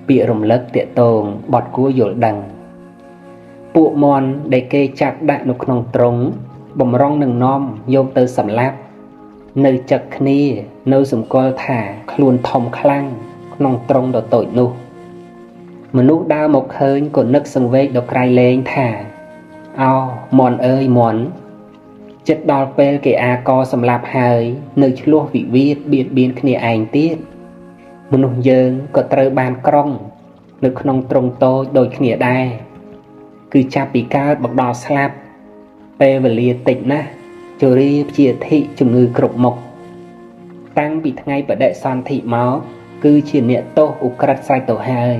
ពាក្យរំលឹកទាក់ទងបទគួរយល់ដឹងពួកមន់ដែលគេចាប់ដាក់នៅក្នុងទ្រុងបំរុងនឹងនាំយកទៅសម្លាប់នៅចឹកគ្នានៅសម្គាល់ថាខ្លួនធំខ្លាំងក្នុងទ្រុងដ៏តូចនោះមនុស្សដើរមកឃើញក៏នឹកសង្វេគដល់ក្រៃលែងថាអោមន់អើយមន់ចិត្តដល់ពេលគេអាកសម្លាប់ហើយនៅឆ្លោះវិវាទបៀតបៀនគ្នាឯងទៀតមនុស្សយើងក៏ត្រូវបានក្រុងនៅក្នុងទ្រុងតូចដូចគ្នាដែរគឺចាប់ពីកើតមកដល់ស្លាប់ពេលវេលាតិចណាស់ជរាព្យាធិជំងឺគ្រប់មុខតាំងពីថ្ងៃបដិសន្ធិមកគឺជាអ្នកទោសឧក្រិដ្ឋស្រេចទៅហើយ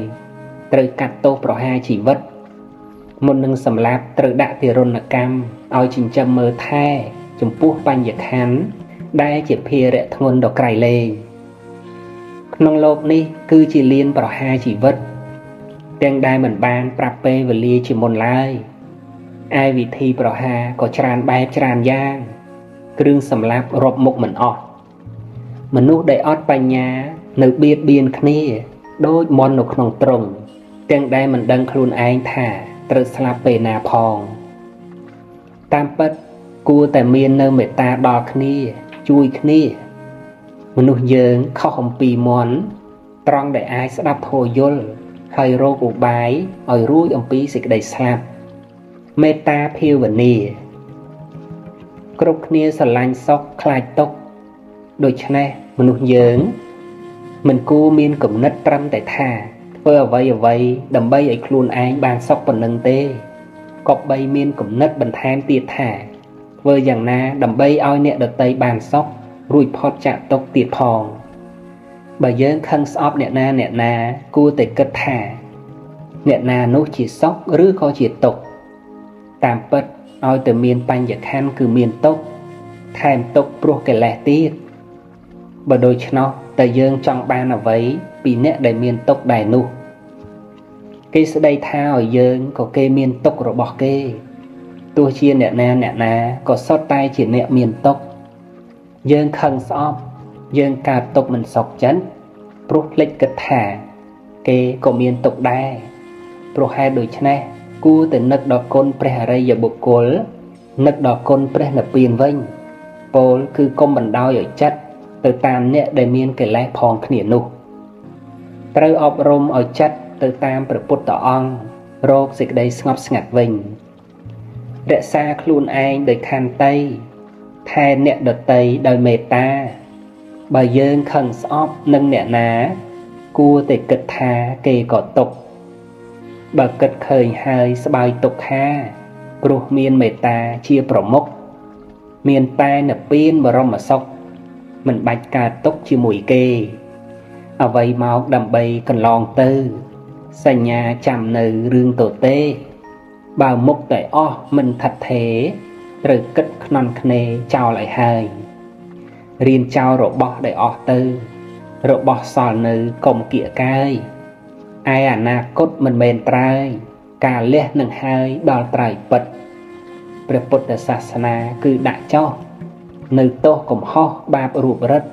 ត្រូវកាត់ទោសប្រហារជីវិតមុននឹងសម្លាប់ត្រូវដាក់ទារុណកម្មឲ្យចិញ្ចឹមមើលថែចំពោះបញ្ញខណ្ឌដែលជាភារៈធ្ងន់ដល់ក្រៃលែងក្នុងโลกនេះគឺជាលៀនប្រហារជីវិតទាំងដែលមិនបានប្រាប់ពេលវេលាជាមុនឡើយឯវិធីប្រហារក៏ច្រើនបែបច្រើនយ៉ាងគ្រឿងសម្លាប់រាប់មុខមិនអស់មនុស្សដែលអត់បញ្ញានៅបៀតបៀនគ្នាដូចមន់នៅក្នុងទ្រុងទាំងដែលមិនដឹងខ្លួនឯងថាត្រូវស្លាប់ពេលណាផងតាមពិតគួរតែមាននៅមេត្តាដល់គ្នាជួយគ្នាមនុស្សយើងខុសអំពីមន់ត្រង់ដែលអាចស្ដាប់ធម៌យល់ហើយរកឧបាយឲ្យរួចអំពីសេចក្តីស្លាប់មេត្តាភាវនាគ្រប់គ្នាស្រឡាញ់សុខខ្លាចទុក្ខដូច្នេះមនុស្សយើងមិនគួរមានគំនិតត្រឹមតែថាធ្វើអ្វីដើម្បីឲ្យខ្លួនឯងបានសុខប៉ុណ្ណឹងទេក៏បីមានគំនិតបន្ថែមទៀតថាធ្វើយ៉ាងណាដើម្បីឲ្យអ្នកដទៃបានសុខរួចផុតចាកទុក្ខទៀតផងបើយើងខឹងស្អប់អ្នកណាគួរតែគិតថាអ្នកណានោះជាសុខឬក៏ជាទុក្ខតាមពិតឲ្យតែមានបញ្ញខណ្ឌគឺមានទុក្ខថែមទុក្ខព្រោះកិលេសទៀតបើដូច្នោះតើយើងចង់បានអ្វីពីអ្នកដែលមានទុក្ខដែរនោះគេស្ដីថាឲ្យយើងក៏គេមានទុក្ខរបស់គេទោះជាអ្នកណាក៏សុទ្ធតែជាអ្នកមានទុក្ខយើងខឹងស្អប់យើងកើតទុក្ខមិនសុខចិត្តព្រោះភ្លេចគិតថាគេក៏មានទុក្ខដែរព្រោះហេតុដូច្នេះគួរតែនឹកដល់គុណព្រះអរិយបុគ្គលនឹកដល់គុណព្រះនិព្វានវិញពោលគឺកុំបណ្ដោយឲ្យចិត្តទៅតាមអ្នកដែលមានកិលេសផងគ្នានោះត្រូវអប់រំឲ្យចិត្តទៅតាមព្រះពុទ្ធអង្គរកសេចក្តីស្ងប់ស្ងាត់វិញរក្សាខ្លួនឯងដោយខន្តីថែអ្នកដទៃដោយមេត្តាបើយើងខឹងស្អប់នឹងអ្នកណាគួរតែគិតថាគេក៏ទុក្ខបើគិតឃើញហើយស្បើយទុក្ខាព្រោះមានមេត្តាជាប្រមុខមានតែនិព្វានបរមសុខមិនបាច់កើតទុក្ខជាមួយគេអ្វីមកដើម្បីកន្លងទៅសញ្ញាចាំនៅរឿងទទេបើមុខតែអស់មិនថិតថេរត្រូវគិតខ្នន់ខ្នេរចោលឲ្យហើយរៀនចោលរបស់ដែលអស់ទៅរបស់សល់នៅកុំគៀកកាយឯអនាគតមិនមែនត្រើយការលះនឹងហើយដល់ត្រើយពិតព្រះពុទ្ធសាសនាគឺដាក់ចោលនៅទោសកំហុសបាបរូបរិទ្ធ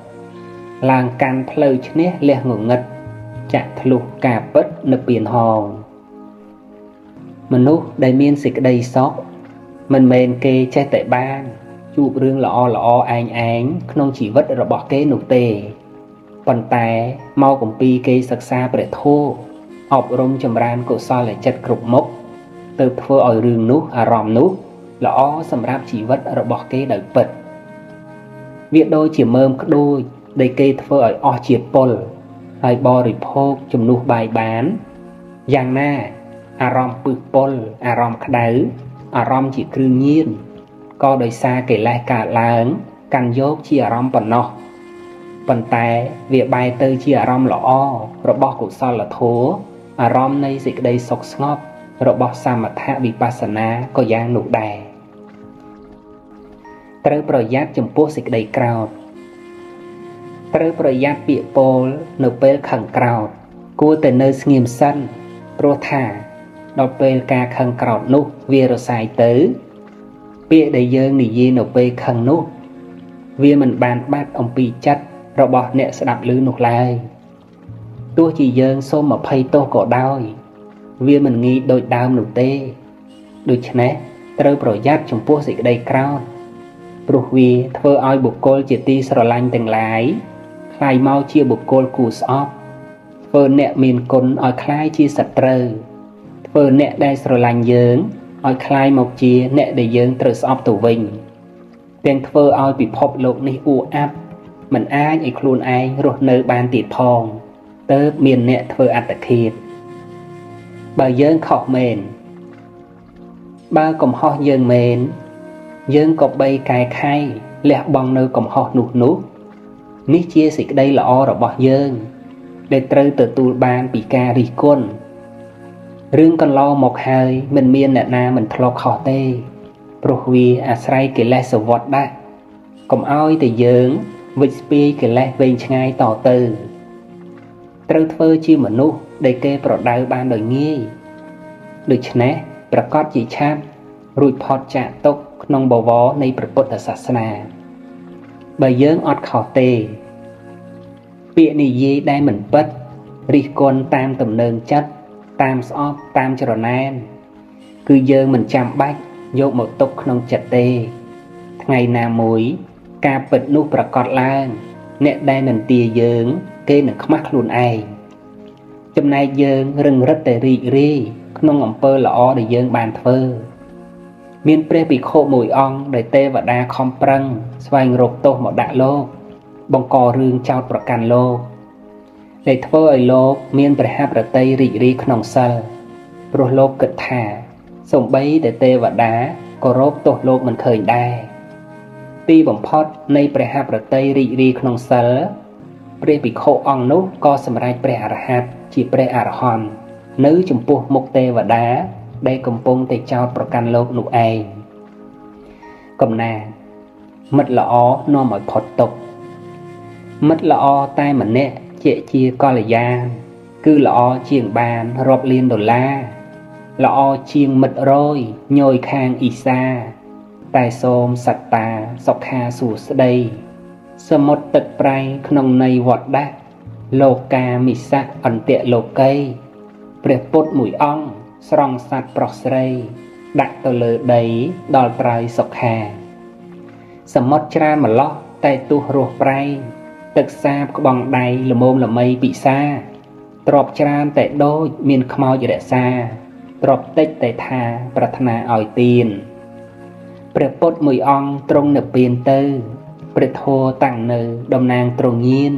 ឡើងកាន់ផ្លូវឈ្នះលះងងឹតចាក់ធ្លុះការពិតនៅពៀនហងមនុស្សដែលមានសេចក្តីសុខមិនមែនគេចេះតែបានជួបរឿងល្អឯងក្នុងជីវិតរបស់គេនោះទេប៉ុន្តែមកអំពីគេសិក្សាព្រះធម៌អប់រំចម្រើនកុសលចិត្តគ្រប់មុខទៅធ្វើឲ្យរឿងនោះអារម្មណ៍នោះល្អសម្រាប់ជីវិតរបស់គេដោយពិតវាដូចជាមើមក្ដួចដែលគេធ្វើឲ្យអស់ជាតិពុលហើយបរិភោគជំនួសបាយបានយ៉ាងណាអារម្មណ៍ពឹសពុលអារម្មណ៍ក្តៅអារម្មណ៍ជាគ្រឿងញៀនក៏ដោយសារកិលេសកើតឡើងកាន់យកជាអារម្មណ៍ប៉ុណ្ណោះប៉ុន្តែវាបែរទៅជាអារម្មណ៍ល្អរបស់កុសលធម៌អារម្មណ៍នៃសេចក្តីសុខស្ងប់របស់សមថវិបស្សនាក៏យ៉ាងនោះដែរត្រូវប្រយ័ត្នចំពោះសេចក្តីក្រោធត្រូវប្រយ័ត្នពាក្យពោលនៅពេលខឹងក្រោធគួរតែនៅស្ងៀមសិនព្រោះថាដល់ពេលការខឹងក្រោធនោះវារសាយទៅពាក្យដែលយើងនិយាយនៅពេលខឹងនោះវាមិនបានបាត់អំពីចិត្តរបស់អ្នកស្ដាប់ឮនោះឡើយ ទោះជាយើងសូមអភ័យទោសក៏ដោយវាមិនងាយដូចដើមនោះទេដូច្នេះត្រូវប្រយ័ត្នចំពោះសេចក្តីក្រោធព្រោះវាធ្វើឲ្យបុគ្គលជាទីស្រឡាញ់ទាំងឡាយคล้ายមកជាបុគ្គលគួរស្អប់ធ្វើអ្នកមានគុណឲ្យคล้ายជាសត្រូវធ្វើអ្នកដែលស្រឡាញ់យើងឲ្យคล้ายមកជាអ្នកដែលយើងត្រូវស្អប់ទៅវិញទាំងធ្វើឲ្យពិភពលោកនេះអ៊ូអាប់មិនអាចឲ្យខ្លួនឯងរស់នៅបានទៀតផងទើបមានអ្នកធ្វើអត្តឃាតបើយើងខុសមែនបើកំហុសយើងមែនយើងក៏បីកែខៃលះបង់នៅកំហុសនោះនេះជាសេចក្តីល្អរបស់យើងដែលត្រូវទទួលបានពីការរិះគន់រឿងកន្លងមកហើយមិនមានអ្នកណាមិនធ្លាប់ខុសទេព្រោះវាអាស្រ័យកិលេសសវត្តដាក់កុំឲ្យតែយើងវិច្ឆស្ពាយកិលេសវែងឆ្ងាយតទៅត្រូវធ្វើជាមនុស្សដែលគេប្រដៅបានដោយងាយដូច្នេះប្រកាសជាឆាប់រួចផុតចាកទុក្ខក្នុងបវរនៃព្រះពុទ្ធសាសនាបើយើងអត់ខុសទេពាក្យនិយាយដែលមិនពិតរិះគន់តាមទំនើងចិត្តតាមស្អប់តាមច្រណែនគឺយើងមិនចាំបាច់យកមកទុកក្នុងចិត្តទេថ្ងៃណាមួយការពិតនោះប្រកាសឡើងអ្នកដែលនិន្ទាយើងគេនឹងខ្មាស់ខ្លួនឯងចំណែកយើងរឹងរិតតែរីករាយក្នុងអំពើល្អដែលយើងបានធ្វើមានព្រះភិក្ខុមួយអង្គដែលទេវតាខំប្រឹងស្វែងរកទោសមកដាក់លោកបង្ករឿងចោទប្រកាន់លោកដែលធ្វើឲ្យលោកមានព្រះហឫទ័យរីករាយក្នុងសិលព្រោះលោកគិតថាសូម្បីតែទេវតាក៏រកទោសលោកមិនឃើញដែរទីបំផុតនៃព្រះហឫទ័យរីករាយក្នុងសិលព្រះភិក្ខុអង្គនោះក៏សម្រេចព្រះអរហន្តជាព្រះអរហន្តនៅចំពោះមុខទេវតាដែលកំពុងតែចោទប្រកាន់លោកនោះឯងកំណាមិត្តល្អនាំឲ្យផុតទុក្ខមិត្តល្អតែម្នាក់ជាកល្យាណគឺល្អជាងបានរាប់លានដុល្លារល្អជាងមិត្តរយញយខាងអ៊ីសាតែសូមសត្តាសុខាសួស្តីសមុទ្រទឹកប្រៃក្នុងន័យវត្តដាក់លោកាមិសៈអន្តិលោកីព្រះពុទ្ធមួយអង្គស្រង់សត្វប្រុសស្រីដាក់ទៅលើដីដល់ប្រៃសុខាសមុទ្រច្រើនម្លោះតែទោះរស់ប្រៃទឹកសាបក្បងដៃល្មមល្មីពិសាទ្របច្រើនតែដូចមានខ្មោចរក្សាទ្របតិចតែថាប្រាថ្នាឲ្យទានព្រះពុទ្ធមួយអង្គទ្រង់និព្វានទៅព្រះធម៌តាំងនៅតំណាងទ្រង់ញៀន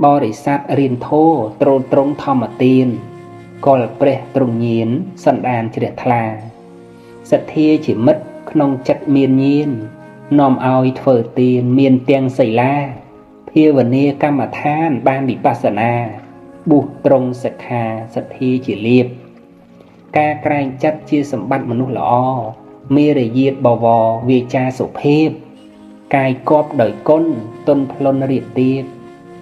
បរិស័ទរៀនធម៌ទ្រង់ធម្មទានកលព្រះទ្រង់ញៀនសន្តានជ្រះថ្លាសទ្ធាជាមិត្តក្នុងចិត្តមានញៀននាំឲ្យធ្វើទានមានទាំងសីលាភាវនាកម្មដ្ឋានបានវិបស្សនាបុះត្រង់សិក្ខាសទ្ធាជាលៀបការក្រែងចិត្តជាសម្បត្តិមនុស្សល្អមេរយាទបវរវាចាសុភាពកាយគប់ដោយគុណទុនផ្លុនរៀបទៀប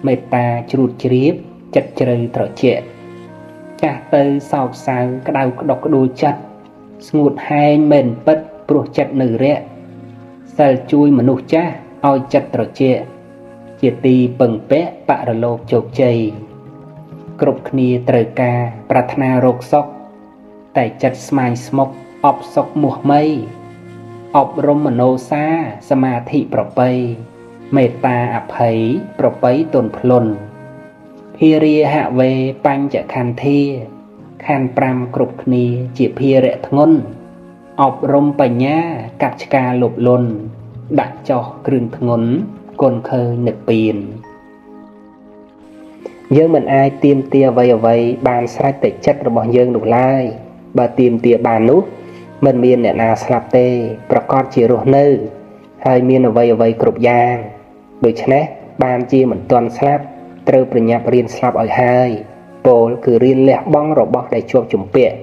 មេត្តាជ្រួតជ្រាបចិត្តជ្រៅត្រជាក់ចាស់ទៅសោកសៅក្តៅក្តុកក្តួលចិត្តស្ងួតហែងមិនពិតព្រោះចិត្តនៅរាក់សិលជួយមនុស្សចាស់ឲ្យចិត្តត្រជាក់ជាទីពឹងពាក់បរលោកជោគជ័យគ្រប់គ្នាត្រូវការប្រាថ្នារកសុខតែចិត្តស្មាញស្មុកអបសុខមោះមៃអប់រំមនោសាសមាធិប្រពៃមេត្តាអភ័យប្រពៃទុនភ្លុនភារាហវេបញ្ចខន្ធាខណ្ឌ5គ្រប់គ្នាជាភារៈធ្ងន់អប់រំបញ្ញាកាប់ឆ្ការលុបលុនដាក់ចោះគ្រឿងធ្ងន់គុណឃើញនិព្វានយើងមិនអាចទាមទារអ្វីបានស្រេចតែចិត្តរបស់យើងនោះឡើយបើទាមទារបាននោះមិនមានអ្នកណាស្លាប់ទេប្រកាសជារស់នៅហើយមានអ្វីគ្រប់យ៉ាងដូច្នេះបានជាមិនទាន់ស្លាប់ត្រូវប្រញាប់រៀនស្លាប់ឲ្យហើយពោលគឺរៀនលះបង់របស់ដែលជាប់ជំពាក់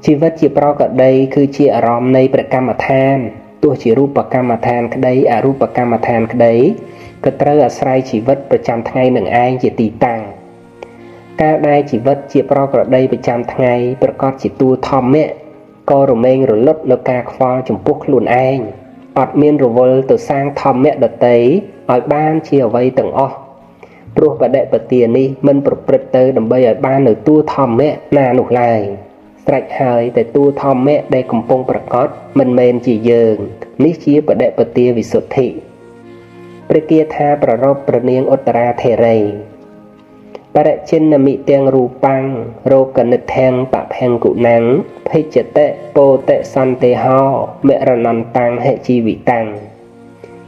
ជីវិតជាប្រកដីគឺជាអារម្មណ៍នៃព្រះកម្មដ្ឋានទោះជារូបកម្មដ្ឋានក្តីអរូបកម្មដ្ឋានក្តីក៏ត្រូវអាស្រ័យជីវិតប្រចាំថ្ងៃនឹងឯងជាទីតាំងការដែលជីវិតជាប្រកដីប្រចាំថ្ងៃប្រកាសជាទួលធម្មៈក៏រមែងរលត់លើការខ្វល់ចំពោះខ្លួនឯងអត់មានរវល់ទៅសាងធម្មៈដតីឲ្យបានជាអ្វីទាំងអស់ ព្រោះបដិបទានេះមិនប្រព្រឹត្តទៅដើម្បីឲ្យបាននៅតួធម្មៈណានោះឡើយស្រេចហើយតែតួធម្មៈដែលកំពុងប្រកបមិនមែនជាយើងនេះជាបដិបទាវិសុទ្ធិព្រះគាថាប្ររពព្រះនាងឧត្តរាធេរីបរិជិនមិទាំងរូបាំងរោគនិដ្ឋាំងបភੰគុណੰភេជ្ជតិពោតិសន្តិហោមរណន្តੰហិជីវិតੰ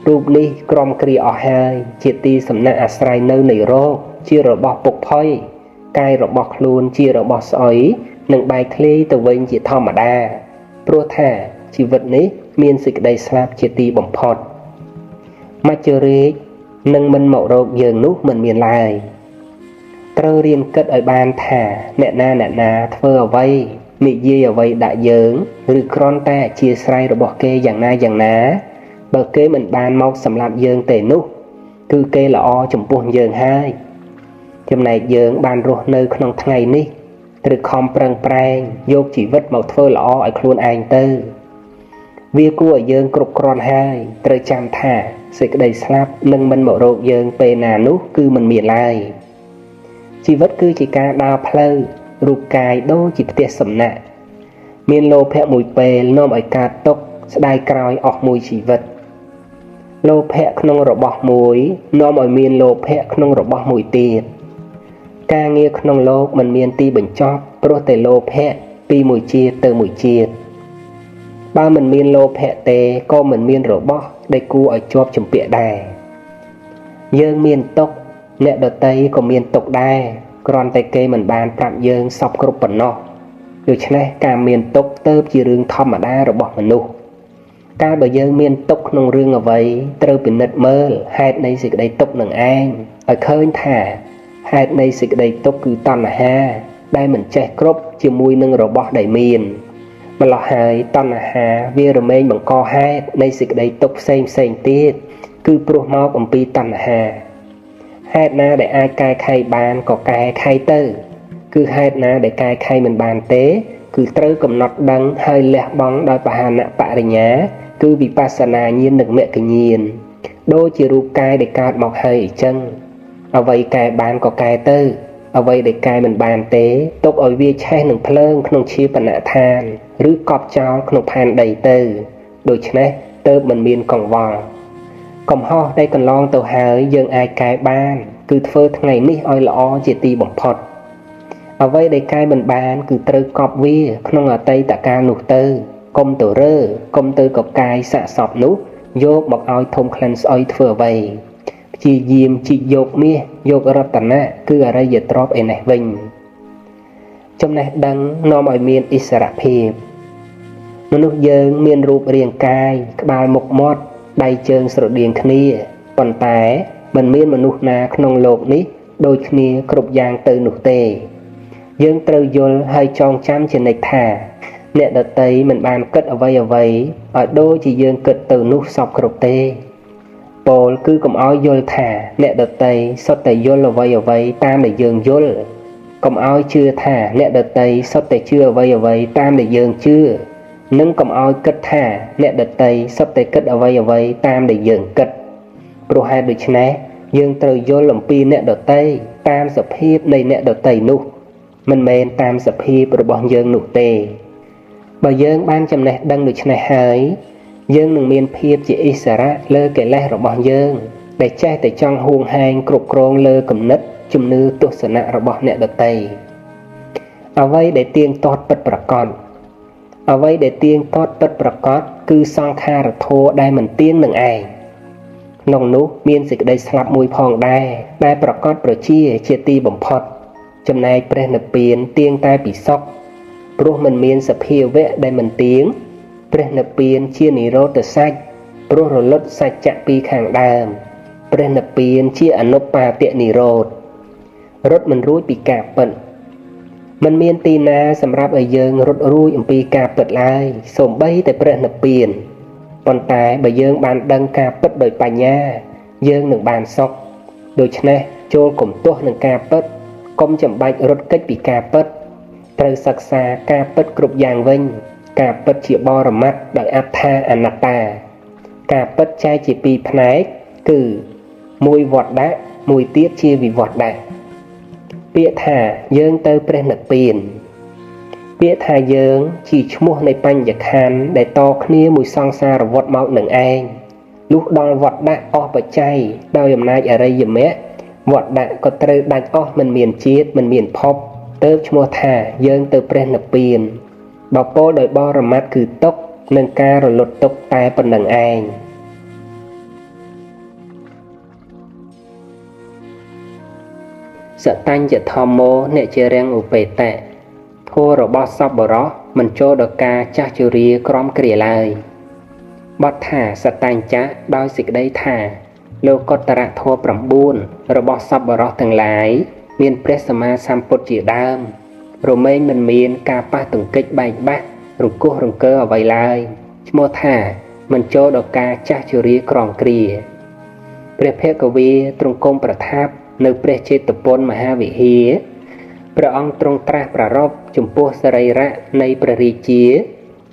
រូបនេះក្រំគ្រាអស់ហើយជាទីសំណាក់អាស្រ័យនៅនៃរោគជារបស់ពុកផុយកាយរបស់ខ្លួនជារបស់ស្អុយនឹងបែកធ្លាយទៅវិញជាធម្មតាព្រោះថាជីវិតនេះមានសេចក្តីស្លាប់ជាទីបំផុតមច្ចរាជនឹងមិនមករកយើងនោះមិនមានឡើយត្រូវរៀនគិតឲ្យបានថាអ្នកណាធ្វើអ្វីនិយាយអ្វីដាក់យើងឬគ្រាន់តែអធ្យាស្រ័យរបស់គេយ៉ាងណាបើគេមិនបានមកសម្លាប់យើងទេនោះគឺគេល្អចំពោះយើងហើយចំណែកយើងបានរស់នៅក្នុងថ្ងៃនេះត្រូវខំប្រឹងប្រែងយកជីវិតមកធ្វើល្អឲ្យខ្លួនឯងទៅវាគួរឲ្យយើងគ្រប់គ្រាន់ហើយត្រូវចាំថាសេចក្តីស្លាប់នឹងមិនមករកយើងពេលណានោះគឺមិនមានឡើយជីវិតគឺជាការដើរផ្លូវរូបកាយដូចជាផ្ទះសំណាក់មានលោភៈមួយពេលនាំឲ្យកើតទុក្ខស្ដាយក្រោយអស់មួយជីវិតលោភៈក្នុងរបស់មួយនាំឲ្យមានលោភៈក្នុងរបស់មួយទៀតការងារក្នុងโลกមិនមានទីបញ្ចប់ព្រោះតែលោភៈពីមួយជាតិទៅមួយជាតិបើមិនមានលោភៈទេក៏មិនមានរបស់ដែលគួរឲ្យជាប់ជំពាក់ដែរយើងមានទុក្ខអ្នកដទៃក៏មានទុក្ខដែរគ្រាន់តែគេមិនបានប្រាប់យើងសពគ្រប់ប៉ុណ្ណោះដូច្នេះការមានទុក្ខទៅជារឿងធម្មតារបស់មនុស្សកាលបើយើងមានទុក្ខក្នុងរឿងអ្វីត្រូវពិនិត្យមើលហេតុនៃសេចក្តីទុក្ខនឹងឯងឲ្យឃើញថាហេតុនៃសេចក្តីទុក្ខគឺតណ្ហាដែលមិនចេះគ្រប់ជាមួយនឹងរបស់ដែលមានម្ល៉េះហើយតណ្ហាវារមែងបង្កហេតុនៃសេចក្តីទុក្ខផ្សេងទៀតគឺព្រោះមកអំពីតណ្ហាហេតុណាដែលអាចកែខៃបានក៏កែខៃទៅគឺហេតុណាដែលកែខៃមិនបានទេគឺត្រូវកំណត់ដឹងហើយលះបង់ដោយបហានៈបរិញ្ញាគឺវិបស្សនាញាណនិងមគ្គញាណដូចជារូបកាយដែលកើតមកហើយអញ្ចឹងអ្វីកែបានក៏កែទៅអ្វីដែលកែមិនបានទេទុកឲ្យវាឆេះនឹងភ្លើងក្នុងជាបណដ្ឋានឬកប់ចោលក្នុងផែនដីទៅដូច្នេះទើបមិនមានកង្វល់កំហុសដែលកន្លងទៅហើយយើងអាចកែបានគឺធ្វើថ្ងៃនេះឲ្យល្អជាទីបំផុតអ្វីដែលកែមិនបានគឺត្រូវកប់វាក្នុងអតីតកាលនោះទៅកុំទៅរើកុំទៅកកាយសាកសពនោះយកមកឲ្យធំក្លិនស្អុយធ្វើអ្វីព្យាយាមជីកយកមាសយករតនៈគឺអរិយទ្រព្យឯនេះវិញចំណេះដឹងនាំឲ្យមានឥស្សរភាពមនុស្សយើងមានរូបរាងកាយក្បាលមុខមាត់ដៃជើងស្រដៀងគ្នាប៉ុន្តែមិនមានមនុស្សណាក្នុងโลกនេះដូចគ្នាគ្រប់យ៉ាងទៅនោះទេយើងត្រូវយល់ហើយចងចាំជានិច្ចថាអ្នកដតីមិនបានគិតអ្វីឲ្យដូចជាយើងគិតទៅនោះសពគ្រប់ទេពោលគឺកុំឲ្យយល់ថាអ្នកដតីសុទ្ធតែយល់អ្វីតាមដែលយើងយល់កុំឲ្យជឿថាអ្នកដតីសុទ្ធតែជឿអ្វីតាមដែលយើងជឿនិងកុំឲ្យគិតថាអ្នកដតីសុទ្ធតែគិតអ្វីតាមដែលយើងគិតព្រោះហេតុដូច្នេះយើងត្រូវយល់អំពីអ្នកដតីតាមសភាពនៃអ្នកដតីនោះមិនមែនតាមសភាពរបស់យើងនោះទេបើយើងបានចំណេះដឹងដូច្នេះហើយយើងនឹងមានភាពជាឥស្សរៈលើកិលេសរបស់យើងដែលចេះតែចង់ហួងហែងគ្រប់គ្រងលើគំនិតជំនឿទស្សនៈរបស់អ្នកដតីអ្វីដែលទៀងទាត់ពិតប្រាកដអ្វីដែលទៀងទាត់ពិតប្រាកដគឺសង្ខារធម៌ដែលមិនទៀងនឹងឯងក្នុងនោះមានសេចក្តីស្លាប់មួយផងដែរដែលប្រកបប្រជាជាទីបំផុតចំណែកព្រះនិព្វានទៀងតែពីសុខព្រោះមិនមានសភាវៈដែលមិនទៀងព្រះនិព្វានជានិរោធសច្ចព្រោះរលត់សច្ចៈពីខាងដើមព្រះនិព្វានជាអនុបាទនិរោធរត់មិនរួចពីការពិតមិនមានទីណាសម្រាប់ឲ្យយើងរត់រួចអំពីការពិតឡើយសូម្បីតែព្រះនិព្វានប៉ុន្តែបើយើងបានដឹងការពិតដោយបញ្ញាយើងនឹងបានសុខដូច្នេះចូលកុំទាស់នឹងការពិតកុំចាំបាច់រត់គេចពីការពិតត្រូវសិក្សាការពិតគ្រប់យ៉ាងវិញការពិតជាបរមត្តដោយអត្ថាអនត្តាការពិតចែកជាពីរផ្នែកគឺមួយវត្តៈ មួយទៀតជាវិវត្តដែរពាក្យថាយើងទៅព្រះនិព្វានពាក្យថាយើងជាឈ្មោះនៃបញ្ញខណ្ឌដែលតគ្នាមួយសង្សារវត្តមកនឹងឯងលុះដល់វត្តដាក់អស់បច្ច័យដោយអំណាចអរិយមគ្គវត្តដាក់ក៏ត្រូវដាច់អស់មិនមានជាតិមិនមានភពទៅឈ្មោះថាយើងទៅព្រះនិព្វានបពោលដោយបរមត្តគឺទុក្ខនិងការរលត់ទុក្ខតែប៉ុណ្្នឹងឯងសតញ្ញធម្មោអ្នកជារាំងឧបេតៈធម៌របស់សប្បុរសមិនចូលដល់ការចាស់ជរាក្រំគ្រាឡើយបទថាសតញ្ញៈដោយសេចក្តីថាលោកុត្តរធម៌9របស់សប្បុរសទាំងឡាយមានព្រះសម្មាសម្ពុទ្ធជាដើមរមែងមិនមានការប៉ះទង្គិចបែកបាក់រង្គោះរង្គើអ្វីឡើយឈ្មោះថាមិនចូលដល់ការចាស់ជរាក្រំគ្រាព្រះភគវីទ្រង់គង់ប្រថាប់នៅព្រះចេតពុនមហាវិហារព្រះអង្គទ្រង់ត្រាស់ប្រារព្ធចំពោះសរីរៈនៃព្រះរាជា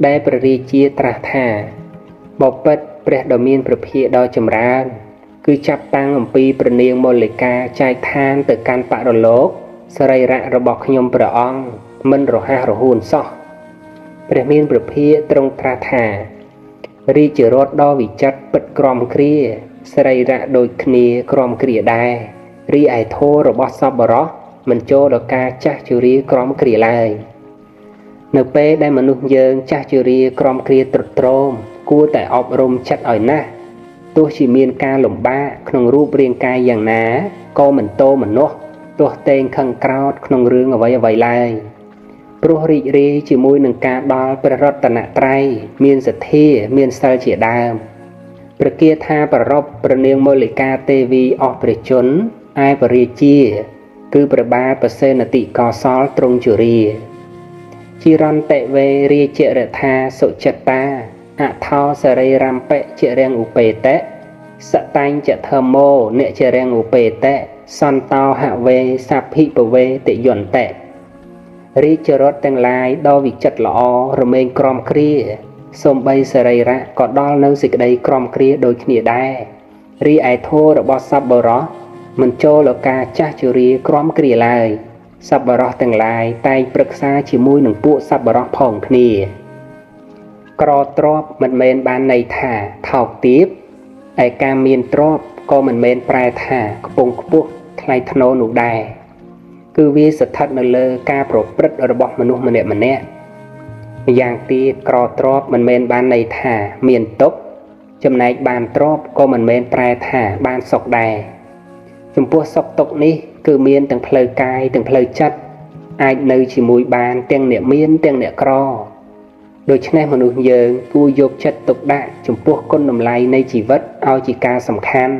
ដែលព្រះរាជាត្រាស់ថាបបិទ្ធព្រះដ៏មានព្រះភិក្ខដ៏ចម្រើនគឺចាប់តាំងអំពីព្រះនាងមល្លិកាចែកឋានទៅកាន់បរលោកសរីរៈរបស់ខ្ញុំព្រះអង្គមិនរហ័សរហួនសោះព្រះមានព្រះភិក្ខទ្រង់ត្រាស់ថារាជរដ្ឋដ៏វិចិត្រពិតក្រំគ្រាសរីរៈដូចគ្នាក្រំគ្រាដែររីឯធម៌របស់សប្បុរសមិនចូលដល់ការចាស់ជរាក្រំគ្រាឡើយនៅពេលដែលមនុស្សយើងចាស់ជរាក្រំគ្រាទ្រុឌទ្រោមគួរតែអប់រំចិត្តឲ្យណាស់ទោះជាមានការលំបាកក្នុងរូបរាងកាយយ៉ាងណាក៏មិនតោមនោះទោះតែងខឹងក្រោធក្នុងរឿងអ្វីឡើយព្រោះរីករាយជាមួយនឹងការដល់ព្រះរតនត្រ័យមានសទ្ធាមានសិលជាដើមព្រះគាថាប្ររពព្រះនាងមល្លិកាទេវីអស់ព្រះជន្មឯបរិជាគឺព្រះបាទប្រសេនតិកោសលទ្រង់ជរាជីរន្តិវេរាជរថាសុចិត្តតាអថោសរីរម្បៈជារាំងឧបេតៈសតញ្ញធម្មោអ្នកជារាំងឧបេតៈសន្តោហវេសភិបវេតិយន្តៈរាជរដ្ឋទាំងឡាយដ៏វិចិត្រល្អរមែងក្រំគ្រាសូម្បីសរីរៈក៏ដល់នៅសេចក្តីក្រំគ្រាដូចគ្នាដែររីឯធម៌របស់សប្បុរសមិនចូលដល់ការចាស់ជរាក្រំគ្រាឡើយសប្បុរសទាំងឡាយតែងប្រឹក្សាជាមួយនឹងពួកសប្បុរសផងគ្នាក្រទ្រព្យមិនមែនបានន័យថាថោកទាបឯការមានទ្រព្យក៏មិនមែនប្រែថាខ្ពង់ខ្ពស់ថ្លៃថ្នូរនោះដែរគឺវាស្ថិតនៅលើការប្រព្រឹត្តរបស់មនុស្សម្នាក់ម្យ៉ាងទៀតក្រទ្រព្យមិនមែនបានន័យថាមានទុក្ខចំណែកបានទ្រព្យក៏មិនមែនប្រែថាបានសុខដែរចំពោះសុខទុក្ខនេះគឺមានទាំងផ្លូវកាយទាំងផ្លូវចិត្តអាចនៅជាមួយបានទាំងអ្នកមានទាំងអ្នកក្រដូច្នេះមនុស្សយើងគួរយកចិត្តទុកដាក់ចំពោះគុណតម្លៃនៃជីវិតឲ្យជាការសំខាន់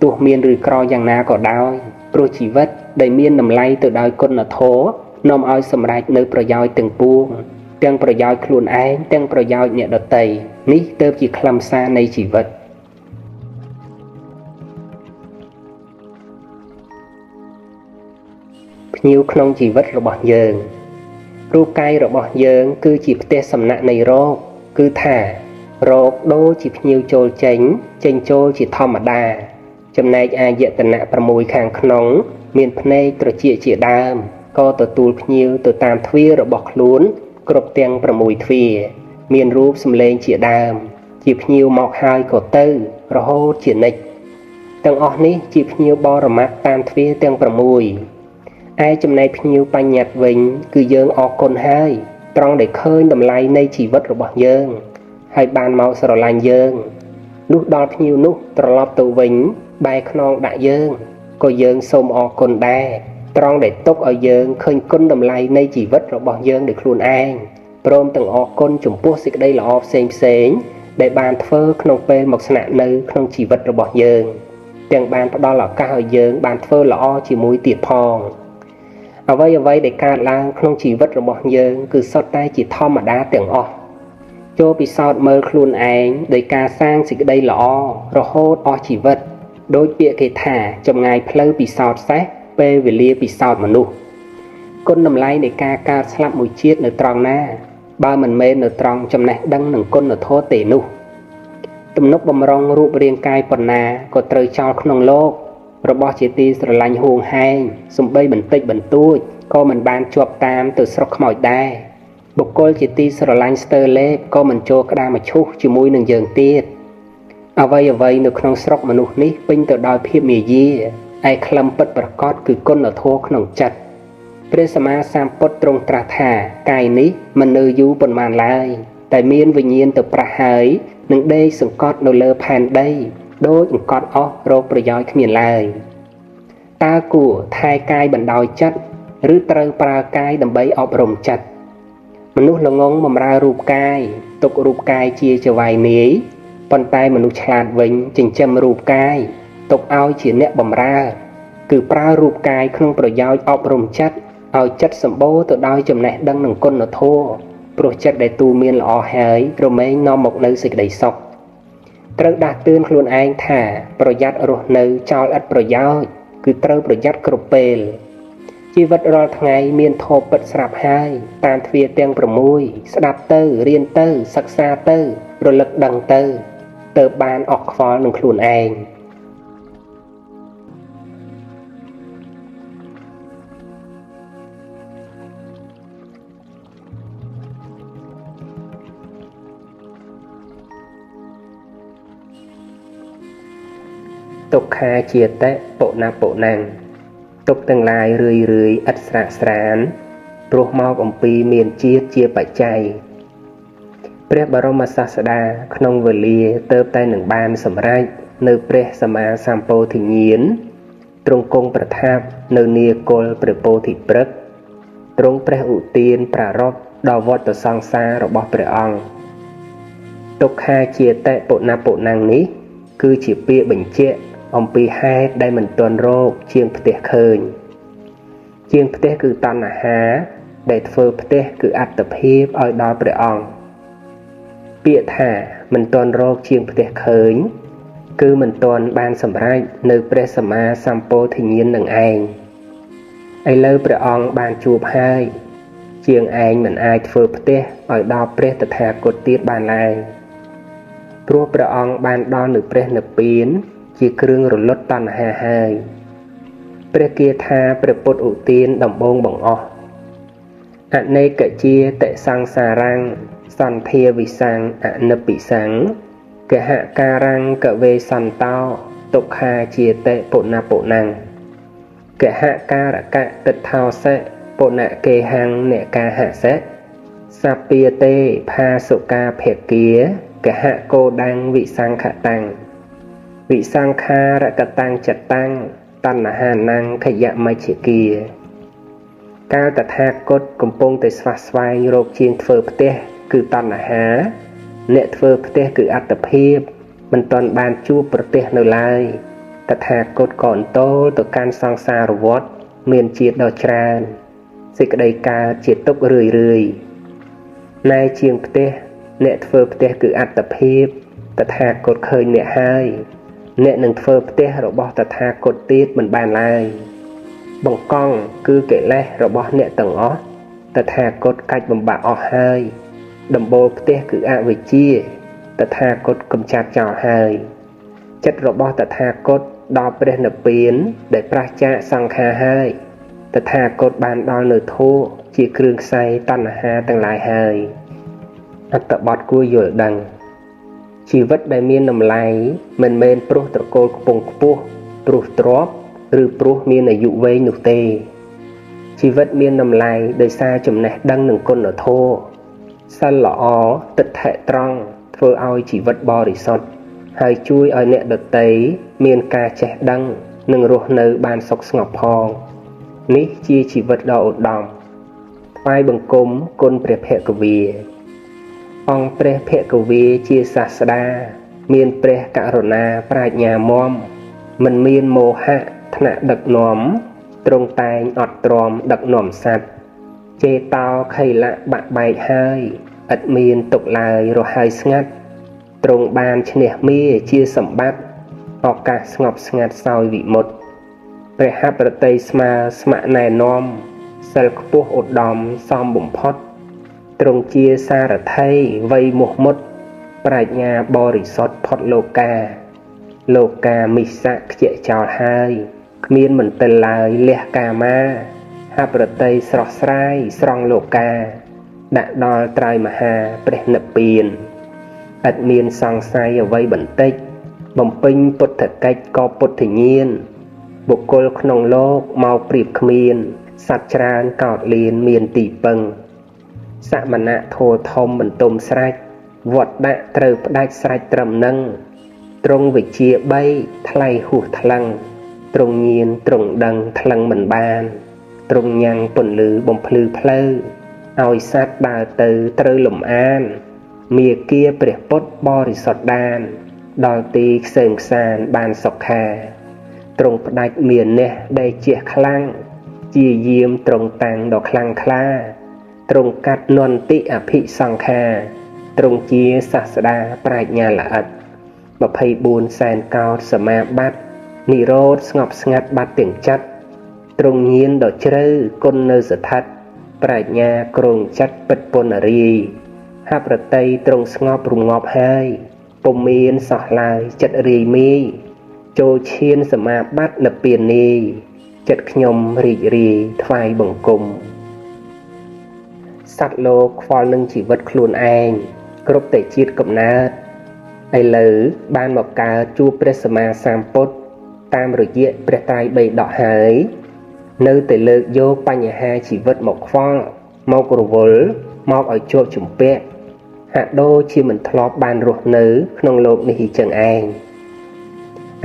ទោះមានឬក្រយ៉ាងណាក៏ដោយព្រោះជីវិតដែលមានតម្លៃទៅដោយគុណធម៌នាំឲ្យសម្រេចនៅប្រយោជន៍ទាំងពួងទាំងប្រយោជន៍ខ្លួនឯងទាំងប្រយោជន៍អ្នកដទៃនេះទើបជាខ្លឹមសារនៃជីវិតភ្ញៀវក្នុងជីវិតរបស់យើងរូបកាយរបស់យើងគឺជាផ្ទះសំណាក់នៃរោគគឺថារោគដូចជាភ្ញៀវចូលចេញចូលជាធម្មតាចំណែកអាយតនៈ6ខាងក្នុងមានភ្នែកត្រចៀកជាដើមក៏ទទួលភ្ញៀវទៅតាមទ្វាររបស់ខ្លួនគ្រប់ទាំង6ទ្វារមានរូបសម្លេងជាដើមជាភ្ញៀវមកហើយក៏ទៅរហូតជានិច្ចទាំងអស់នេះជាភ្ញៀវបរមត្តតាមទ្វារទាំង6ឯចំណែកភ្ញៀវបញ្ញត្តិវិញគឺយើងអរគុណហើយត្រង់ដែលឃើញតម្លៃនៃជីវិតរបស់យើងហើយបានមកស្រឡាញ់យើងលុះដល់ភ្ញៀវនោះត្រឡប់ទៅវិញបែរខ្នងដាក់យើងក៏យើងសូមអរគុណដែរត្រង់ដែលទុកឲ្យយើងឃើញគុណតម្លៃនៃជីវិតរបស់យើងដោយខ្លួនឯងព្រមទាំងអរគុណចំពោះសេចក្តីល្អផ្សេងដែលបានធ្វើក្នុងពេលមកស្នាក់នៅក្នុងជីវិតរបស់យើងទាំងបានផ្ដល់ឱកាសឲ្យយើងបានធ្វើល្អជាមួយទៀតផងអ្វីដែលកើតឡើងក្នុងជីវិតរបស់យើងគឺសុទ្ធតែជាធម្មតាទាំងអស់ចូលពិសោធន៍មើលខ្លួនឯងដោយការសាងសេចក្តីល្អរហូតអស់ជីវិតដោយពាក្យគេថាចម្ងាយផ្លូវពិសោធន៍សេះពេលវេលាពិសោធន៍មនុស្សគុណតម្លៃនៃការកើតស្លាប់មួយជាតិនៅត្រង់ណាបើមិនមែននៅត្រង់ចំណេះដឹងនិងគុណធម៌ទេនោះទំនុកបំរុងរូបរាងកាយប៉ុណ្ណាក៏ត្រូវចោលក្នុងលោក របស់ជាទីស្រឡាញ់ហួងហែងសំបីបន្តិចបន្តួចក៏មិនបានជាប់តាមទៅស្រុកខ្មោចដែរបុគ្គលជាទីស្រឡាញ់ស្ទើរលេបក៏មិនចូលក្តាមឈូសជាមួយនឹងយើងទៀតអ្វីនៅក្នុងស្រុកមនុស្សនេះពេញទៅដោយភាពមាយាឯក្លឹមពិតប្រាកដគឺគុណធម៌ក្នុងចិត្តព្រះសម្មាសម្ពុទ្ធទ្រង់ត្រាស់ថាកាយនេះមិននៅយូរប៉ុន្មានឡើយតែមានវិញ្ញាណទៅប្រះហើយនឹងដេកសង្កត់នៅលើផែនដីដោយអង្កត់អស់រកប្រយោជន៍គ្មានឡើយតើគួរថែកាយបណ្ដោយចិត្តឬត្រូវប្រើកាយដើម្បីអប់រំចិត្តមនុស្សល្ងងបម្រើរូបកាយទុករូបកាយជាចវាយនាយប៉ុន្តែមនុស្សឆ្លាតវិញចិញ្ចឹមរូបកាយទុកឲ្យជាអ្នកបម្រើគឺប្រើរូបកាយក្នុងប្រយោជន៍អប់រំចិត្តឲ្យចិត្តសម្បូរទៅដោយចំណេះដឹងនិងគុណធម៌ព្រោះចិត្តដែលទូមានល្អហើយរមែងនាំមកនៅសេចក្តីសុខត្រូវដាស់តឿនខ្លួនឯងថាប្រយ័ត្នរស់នៅចោលឥតប្រយោជន៍គឺត្រូវប្រយ័ត្នគ្រប់ពេលជីវិតរាល់ថ្ងៃមានធម៌ពិតស្រាប់ហើយតាមទ្វារទាំង6ស្ដាប់ទៅរៀនទៅសិក្សាទៅរលឹកដឹងទៅបានអស់ខ្វល់នឹងខ្លួនឯងទុក្ខាជាតៈពុណាពុណាំងទុក្ខទាំងឡាយរឿយឥតស្រាកស្រានព្រោះមកអំពីមានជាតិជាបច្ច័យព្រះបរមសាស្តាក្នុងវេលាទៅតែនឹងបានសម្រេចនៅព្រះសម្មាសម្ពោធិញ្ញាណទ្រង់គង់ប្រថាប់នៅនាគល់ព្រះពោធិព្រឹក្សទ្រង់ព្រះឧទានប្រារព្ធដល់វដ្តសង្សាររបស់ព្រះអង្គទុក្ខាជាតៈពុណាពុណាំងនេះគឺជាពាក្យបញ្ជាក់អំពីហេតុដែលមិនទាន់រកជាងផ្ទះឃើញជាងផ្ទះគឺតណ្ហាដែលធ្វើផ្ទះគឺអត្តភាពឲ្យដល់ព្រះអង្គពាក្យថាមិនទាន់រកជាងផ្ទះឃើញគឺមិនទាន់បានសម្រេចនៅព្រះសម្មាសម្ពោធិញ្ញាណនឹងឯងឥឡូវព្រះអង្គបានជួបហើយជាងឯងមិនអាចធ្វើផ្ទះឲ្យដល់ព្រះតថាគតទៀតបានឡើយព្រោះព្រះអង្គបានដល់នៅព្រះនិព្វានជាគ្រឿងរលត់តណ្ហាហើយព្រះគាថាព្រះពុទ្ធឧទានដំបងបង្អស់អនេកជាតសង្សារังសន្ធាវិសੰអនិពិសੰកហការังកវេសន្តោទុក្ខាជាតពុណាពុណាំងកហការកៈទិដ្ឋោសៈពុណកេហੰអ្នកកាហសៈសពាទេផាសុកាភគាកហកោដੰវិសង្ខតੰវិសង្ខារកតੰចតੰតណ្ហានੰខយមជ្ឈគាកាលតថាគតកំពុងតែស្វះស្វែងរកជាងធ្វើផ្ទះគឺតណ្ហាអ្នកធ្វើផ្ទះគឺអត្តភាពមិនទាន់បានជួបប្រទេសនៅឡើយតថាគតក៏អន្តោលទៅកាន់សង្សារវដ្តមានជាតិដ៏ច្រើនសេចក្តីកើតជាទុក្ខរឿយណែជាងផ្ទះអ្នកធ្វើផ្ទះគឺអត្តភាពតថាគតឃើញអ្នកហើយអ្នកនឹងធ្វើផ្ទះរបស់តថាគតទៀតមិនបានឡើយបង្កង់គឺកិលេសរបស់អ្នកទាំងអស់តថាគតកាច់បំបាក់អស់ហើយដំបូលផ្ទះគឺអវិជ្ជាតថាគតកំចាត់ចោលហើយចិត្តរបស់តថាគតដល់ព្រះនិព្វានដែលប្រះចាកសង្ខារហើយតថាគតបានដល់នៅធម៌ជាគ្រឿងខ្សែតណ្ហាទាំងឡាយហើយអត្តបទគួរយល់ដឹងជីវិតដែលមានតម្លៃមិនមែនព្រោះត្រកូលខ្ពង់ខ្ពស់ព្រោះទ្រព្យឬព្រោះមានអាយុវែងនោះទេជីវិតមានតម្លៃដោយសារចំណេះដឹងនិងគុណធម៌សិលល្អទិដ្ឋិត្រង់ធ្វើឲ្យជីវិតបរិសុទ្ធហើយជួយឲ្យអ្នកដទៃមានការចេះដឹងនិងរស់នៅបានសុខស្ងប់ផងនេះជាជីវិតដ៏ឧត្តមថ្វាយបង្គំគុណព្រះភគវាអង្គព្រះភគវាជាសាស្តាមានព្រះករុណាប្រាជ្ញាមមមិនមានមោហៈថ្នាក់ដឹកនាំទ្រង់តែងអត់ទ្រាំដឹកនាំសត្វចេតោខៃលៈបាក់បែកហើយឥតមានទុកឡើយរហើយស្ងាត់ទ្រង់បានឈ្នះមាជាសម្បត្តិឱកាសស្ងប់ស្ងាត់សោយវិមុតព្រះហប្រតិស្មាស្ម័គ្រណែនាំសិលខ្ពស់ឧត្តមសមបំផុតទ្រង់ជាសារថីវ័យមោះមុតប្រាជ្ញាបរិសុទ្ធផុតលោកា លោកកាមិសៈខ្ជាចោលហើយគ្មានមន្ទិលឡើយលះកាមាហប្រតិស្រស់ស្រាយស្រង់លោកាដាក់ដល់ត្រៃមហាព្រះនិព្វានឥតមានសង្ស័យអ្វីបន្តិចបំពេញពុទ្ធកិច្ចក៏ពុទ្ធញាណបុគ្គលក្នុងលោកមកប្រៀបគ្មានសត្វច្រើនកោតលៀនមានទីពឹងសមណៈធោធំបន្ទុំស្រេចវត្តដាក់ត្រូវផ្ដាច់ស្រេចត្រឹមនឹងទ្រង់វិជា3ថ្លៃហួសថ្លឹងទ្រង់ញៀនទ្រង់ដឹងថ្លឹងមិនបានទ្រង់ញ៉ាំងពន្លឺបំភ្លឺផ្លូវឲ្យសត្វដើរទៅត្រូវលំអានមាគាព្រះពុទ្ធបរិសុទ្ធដានដល់ទីខ្សែមខ្សានបានសុខាទ្រង់ផ្ដាច់មាននេះដែលជះខ្លាំងជាយាមទ្រង់តាំងដ៏ខ្លាំងក្លាទ្រង់កាត់នន្តិអភិសង្ខាទ្រង់ជាសាស្តាប្រាជ្ញាល្អិត24សែនកោដសមាបត្តិនិរោធស្ងប់ស្ងាត់បាត់ទាំងចិត្តទ្រង់ញៀនដ៏ជ្រៅគុណនៅស្ថិតប្រាជ្ញាគ្រងចិត្តពិតពុនរីហប្រតិទ្រង់ស្ងប់រងាប់ហើយពុំមានសោះឡើយចិត្តរាយមីចូលឈានសមាបត្តិនិព្វាននេះចិត្តខ្ញុំរីករាយថ្វាយបង្គំសត្វលោកខ្វល់នឹងជីវិតខ្លួនឯងគ្រប់តែជាតិកំណើតឥឡូវបានមកកើតជួបព្រះសម្មាសម្ពុទ្ធតាមរយៈព្រះត្រៃបិដកហើយនៅតែលើកយកបញ្ហាជីវិតមកខ្វល់មករវល់មកឲ្យជាប់ជំពាក់ហាក់ដូចជាមិនធ្លាប់បានរស់នៅក្នុងโลกនេះចឹងឯង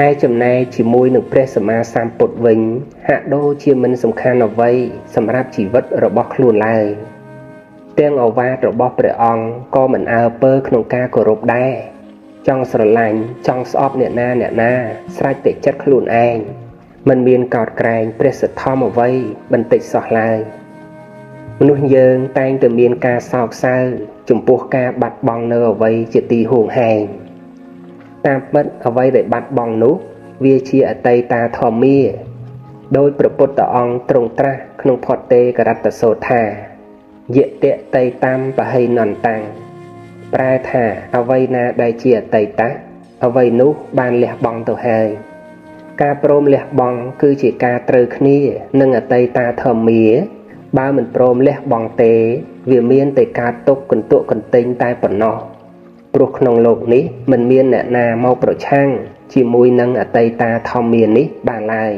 ឯចំណែកជាមួយនឹងព្រះសម្មាសម្ពុទ្ធវិញហាក់ដូចជាមិនសំខាន់អ្វីសម្រាប់ជីវិតរបស់ខ្លួនឡើយទាំងឱវាទរបស់ព្រះអង្គក៏មិនអើពើក្នុងការគោរពដែរចង់ស្រឡាញ់ចង់ស្អប់អ្នកណាស្រេចតែចិត្តខ្លួនឯងមិនមានកោតក្រែងព្រះសទ្ធំអ្វីបន្តិចសោះឡើយមនុស្សយើងតែងតែមានការសោកសៅចំពោះការបាត់បង់នៅអ្វីជាទីហួងហែងតាមពិតអ្វីដែលបាត់បង់នោះវាជាអតីតាធម្មាដោយព្រះពុទ្ធអង្គទ្រង់ត្រាស់ក្នុងផតតេករតសូត្រថាយៈតេតេតំបហិនន្តាំងប្រែថាអ្វីណាដែលជាអតីតៈអ្វីនោះបានលះបង់ទៅហើយការព្រមលះបង់គឺជាការត្រូវគ្នានឹងអតីតាធម្មាបើមិនព្រមលះបង់ទេវាមានតែការទុកកន្ទក់កន្ទែងតែប៉ុណ្ណោះព្រោះក្នុងโลกនេះមិនមានអ្នកណាមកប្រឆាំងជាមួយនឹងអតីតាធម្មានេះបានឡើយ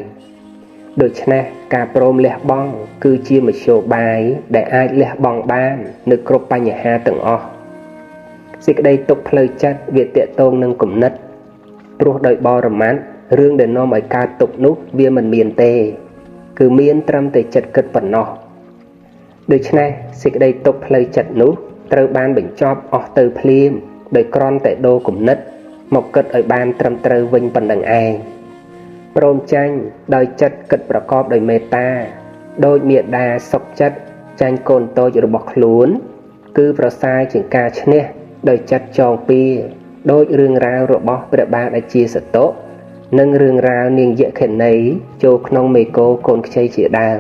ដូច្នេះការព្រមលះបង់គឺជាមធ្យោបាយដែលអាចលះបង់បាននៅគ្រប់បញ្ហាទាំងអស់សេចក្តីទុកផ្លូវចិត្តវាតេតងនឹងគំនិតព្រោះដោយបរមត្ថរឿងដែលនាំឲ្យកើតទុកនោះវាមិនមានទេគឺមានត្រឹមតែចិត្តគិតប៉ុណ្ណោះដូច្នេះសេចក្តីទុកផ្លូវចិត្តនោះត្រូវបានបញ្ចប់អស់ទៅភ្លាមដោយគ្រាន់តែដូរគំនិតមកគិតឲ្យបានត្រឹមត្រូវវិញប៉ុណ្ណឹងឯងព្រមចាញ់ដោយចិត្តគិតប្រកបដោយមេត្តាដោយមេត្តាសុខចិត្តចាញ់កូនតូចរបស់ខ្លួនគឺប្រសើរជាងការឈ្នះដោយចិត្តចងពៀដោយរឿងរ៉ាវរបស់ព្រះបាទអាជាសតុនិងរឿងរ៉ាវនាងយក្ខិនីចូលក្នុងមេកូកូនខ្ចីជាដើម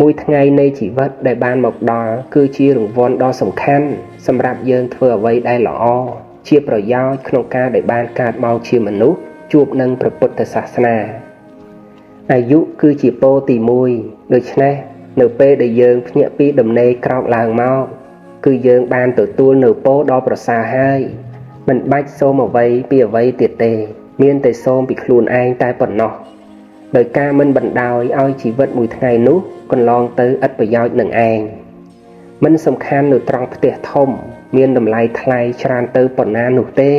មួយថ្ងៃនៃជីវិតដែលបានមកដល់គឺជារង្វាន់ដ៏សំខាន់សម្រាប់យើងធ្វើអ្វីដែលល្អជាប្រយោជន៍ក្នុងការដែលបានកើតមកជាមនុស្សជួបនឹងព្រះពុទ្ធសាសនាអាយុគឺជាពរទី1ដូច្នេះនៅពេលដែលយើងភ្ញាក់ពីដំណេកក្រោកឡើងមកគឺយើងបានទទួលនៅពរដ៏ប្រសើរហើយមិនបាច់សូមអ្វីពីអ្វីទៀតទេមានតែសូមពីខ្លួនឯងតែប៉ុណ្ណោះដោយការមិនបណ្ដោយឲ្យជីវិតមួយថ្ងៃនោះកន្លងទៅឥតប្រយោជន៍នឹងឯងមិនសំខាន់នៅត្រង់ផ្ទះធំមានតម្លៃថ្លៃច្រើនទៅប៉ុណ្ណានោះទេ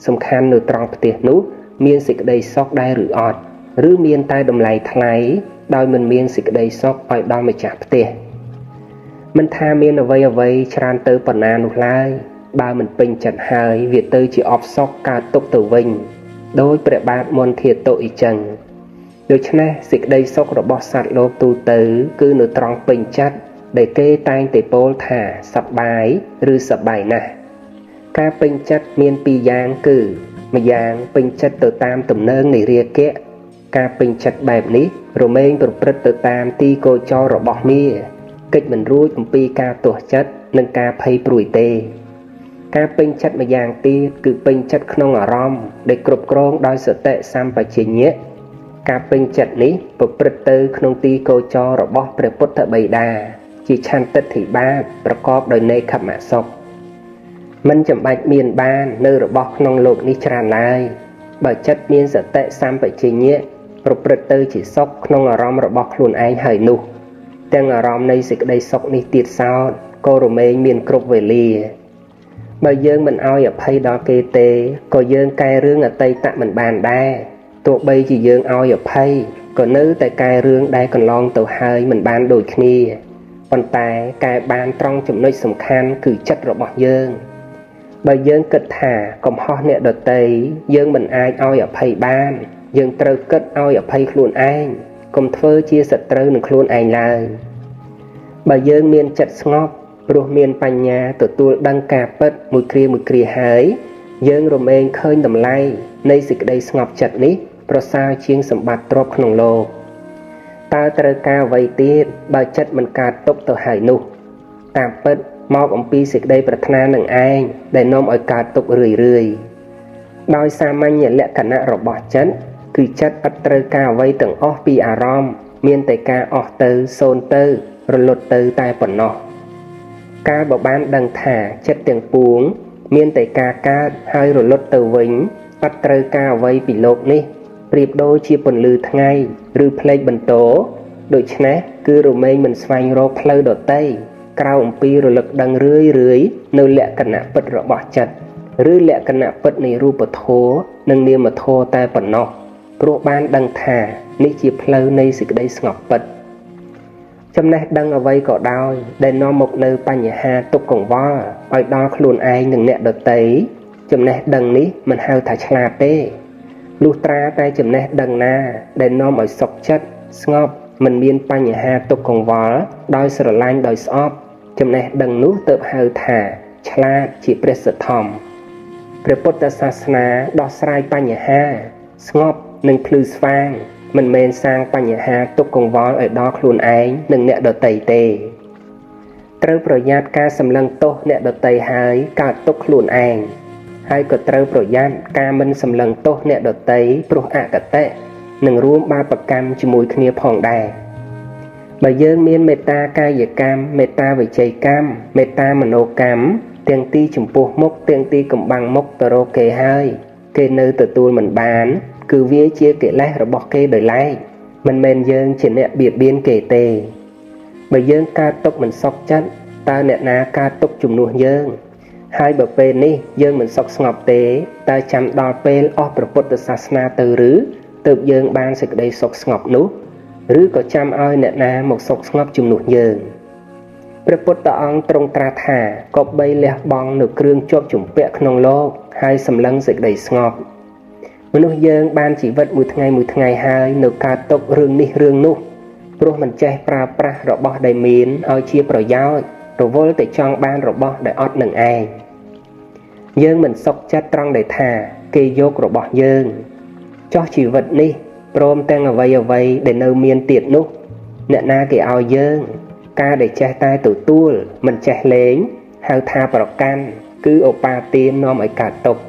សំខាន់នៅត្រង់ផ្ទះនោះមានសេចក្តីសុខដែរឬអត់ឬមានតែតម្លៃថ្លៃដោយមិនមានសេចក្តីសុខឲ្យដល់ម្ចាស់ផ្ទះមិនថាមានអ្វីច្រើនទៅប៉ុណ្ណានោះឡើយបើមិនពេញចិត្តហើយវាទៅជាអបសោកកើតទុកទៅវិញដោយព្រះបាទមន្ធាតុអ៊ីចឹងដូច្នេះសេចក្តីសុខរបស់សត្វលោកទូទៅគឺនៅត្រង់ពេញចិត្តដែលគេតែងតែពោលថាសប្បាយឬសប្បាយណាស់ការពេញចិត្តមានពីរយ៉ាងគឺម្យ៉ាងពេញចិត្តទៅតាមទំនើងនៃរាគៈការពេញចិត្តបែបនេះរមែងប្រព្រឹត្តទៅតាមទីគោចររបស់មាកិច្ចមិនរួចអំពីការទាស់ចិត្តនិងការភ័យព្រួយទេ ការពេញចិត្តម្យ៉ាងទៀតគឺពេញចិត្តក្នុងអារម្មណ៍ដែលគ្រប់គ្រងដោយសតិសម្បជញ្ញៈការពេញចិត្តនេះប្រព្រឹត្តទៅក្នុងទីគោចររបស់ព្រះពុទ្ធបិតាជាឆន្ទិដ្ឋិបាតប្រកបដោយនេក្ខម្មសុខមិនចាំបាច់មានបាននៅរបស់ក្នុងលោកនេះច្រើនឡើយបើចិត្តមានសតិសម្បជញ្ញៈប្រព្រឹត្តទៅជាសុខក្នុងអារម្មណ៍របស់ខ្លួនឯងហើយនោះទាំងអារម្មណ៍នៃសេចក្តីសុខនេះទៀតសោតក៏រមែងមានគ្រប់វេលាបើយើងមិនឲ្យអភ័យដល់គេទេក៏យើងកែរឿងអតីតមិនបានដែរទោះបីជាយើងឲ្យអភ័យក៏នៅតែកែរឿងដែលកន្លងទៅហើយមិនបានដូចគ្នាប៉ុន្តែកែបានត្រង់ចំណុចសំខាន់គឺចិត្តរបស់យើងបើយើងគិតថាកំហុសអ្នកដទៃយើងមិនអាចឲ្យអភ័យបានយើងត្រូវគិតឲ្យអភ័យខ្លួនឯងកុំធ្វើជាសត្រូវនឹងខ្លួនឯងឡើយបើយើងមានចិត្តស្ងប់ព្រោះមានបញ្ញាទទួលដឹងការពិតមួយគ្រាហើយយើងរមែងឃើញតម្លៃនៃសេចក្តីស្ងប់ចិត្តនេះប្រសើរជាងសម្បត្តិទ្រព្យក្នុងលោកតើត្រូវការអ្វីទៀតបើចិត្តមិនកើតទុកទៅហើយនោះតាមពិតមកអំពីសេចក្តីប្រាថ្នានឹងឯងដែលនាំឲ្យកើតទុករឿយដោយសាមញ្ញលក្ខណៈរបស់ចិត្តគឺចិត្តឥតត្រូវការអ្វីទាំងអស់ពីអារម្មណ៍មានតែការអស់ទៅសូន្យទៅរលត់ទៅតែប៉ុណ្ណោះកាលបើបានដឹងថាចិត្តទាំងពួងមានតែការកើតហើយរលត់ទៅវិញឥតត្រូវការអ្វីពីលោកនេះប្រៀបដូចជាពន្លឺថ្ងៃឬផ្លេកបន្ទោដូច្នេះគឺរមែងមិនស្វែងរកផ្លូវដទៃក្រៅអំពីរលឹកដឹងរឿយនៅលក្ខណៈពិតរបស់ចិត្តឬលក្ខណៈពិតនៃរូបធម៌និងនាមធម៌តែប៉ុណ្ណោះព្រោះបានដឹងថានេះជាផ្លូវនៃសេចក្តីស្ងប់ពិតចំណេះដឹងអ្វីក៏ដោយដែលនាំមកនៅបញ្ហាទុក្ខកង្វល់ឲ្យដល់ខ្លួនឯងនិងអ្នកដទៃចំណេះដឹងនេះមិនហៅថាឆ្លាតទេលុះត្រាតែចំណេះដឹងណាដែលនាំឲ្យសុខចិត្តស្ងប់មិនមានបញ្ហាទុក្ខកង្វល់ដោយស្រឡាញ់ដោយស្អប់ចំណេះដឹងនោះទើបហៅថាឆ្លាតជាព្រះសទ្ធំព្រះពុទ្ធសាសនាដោះស្រាយបញ្ហាស្ងប់និងភ្លឺស្វាងមិនមែនសាងបញ្ហាទុក្ខកង្វល់ឲ្យដល់ខ្លួនឯងនិងអ្នកដទៃទេត្រូវប្រយ័ត្នការសម្លឹងទោសអ្នកដទៃហើយកើតទុក្ខខ្លួនឯងហើយក៏ត្រូវប្រយ័ត្នការមិនសម្លឹងទោសអ្នកដទៃព្រោះអកតេនឹងរួមបាបកម្មជាមួយគ្នាផងដែរបើយើងមានមេត្តាកាយកម្មមេត្តាវិចីកម្មមេត្តាមនោកម្មទាំងទីចំពោះមុខទាំងទីកំបាំងមុខទៅរកគេហើយគេនៅទទួលមិនបានគឺវាជាកិលេសរបស់គេដោយឡែកមិនមែនយើងជាអ្នកបៀតបៀនគេទេបើយើងកើតទុក្ខមិនសុខចិត្តតើអ្នកណាកើតទុក្ខជំនួសយើងហើយបើពេលនេះយើងមិនសុខស្ងប់ទេតើចាំដល់ពេលអស់ព្រះពុទ្ធសាសនាទៅឬទើបយើងបានសេចក្តីសុខស្ងប់នោះឬក៏ចាំឲ្យអ្នកណាមកសុខស្ងប់ជំនួសយើងព្រះពុទ្ធអង្គទ្រង់ត្រាស់ថាគប្បីលះបង់នៅគ្រឿងជាប់ជំពាក់ក្នុងលោកហើយសម្លឹងសេចក្តីស្ងប់មនុស្សយើងបានជីវិតមួយថ្ងៃហើយនៅកើតទុក្ខរឿងនេះរឿងនោះព្រោះមិនចេះប្រើប្រាស់របស់ដែលមានឲ្យជាប្រយោជន៍រវល់តែចង់បានរបស់ដែលអត់នឹងឯងយើងមិនសុខចិត្តត្រង់ដែលថាគេយករបស់យើងចោះជីវិតនេះព្រមទាំងអ្វីដែលនៅមានទៀតនោះអ្នកណាគេឲ្យយើងការដែលចេះតែទទួលមិនចេះលេងហៅថាប្រកាន់គឺឧបាទាននាំឲ្យកើតទុក្ខ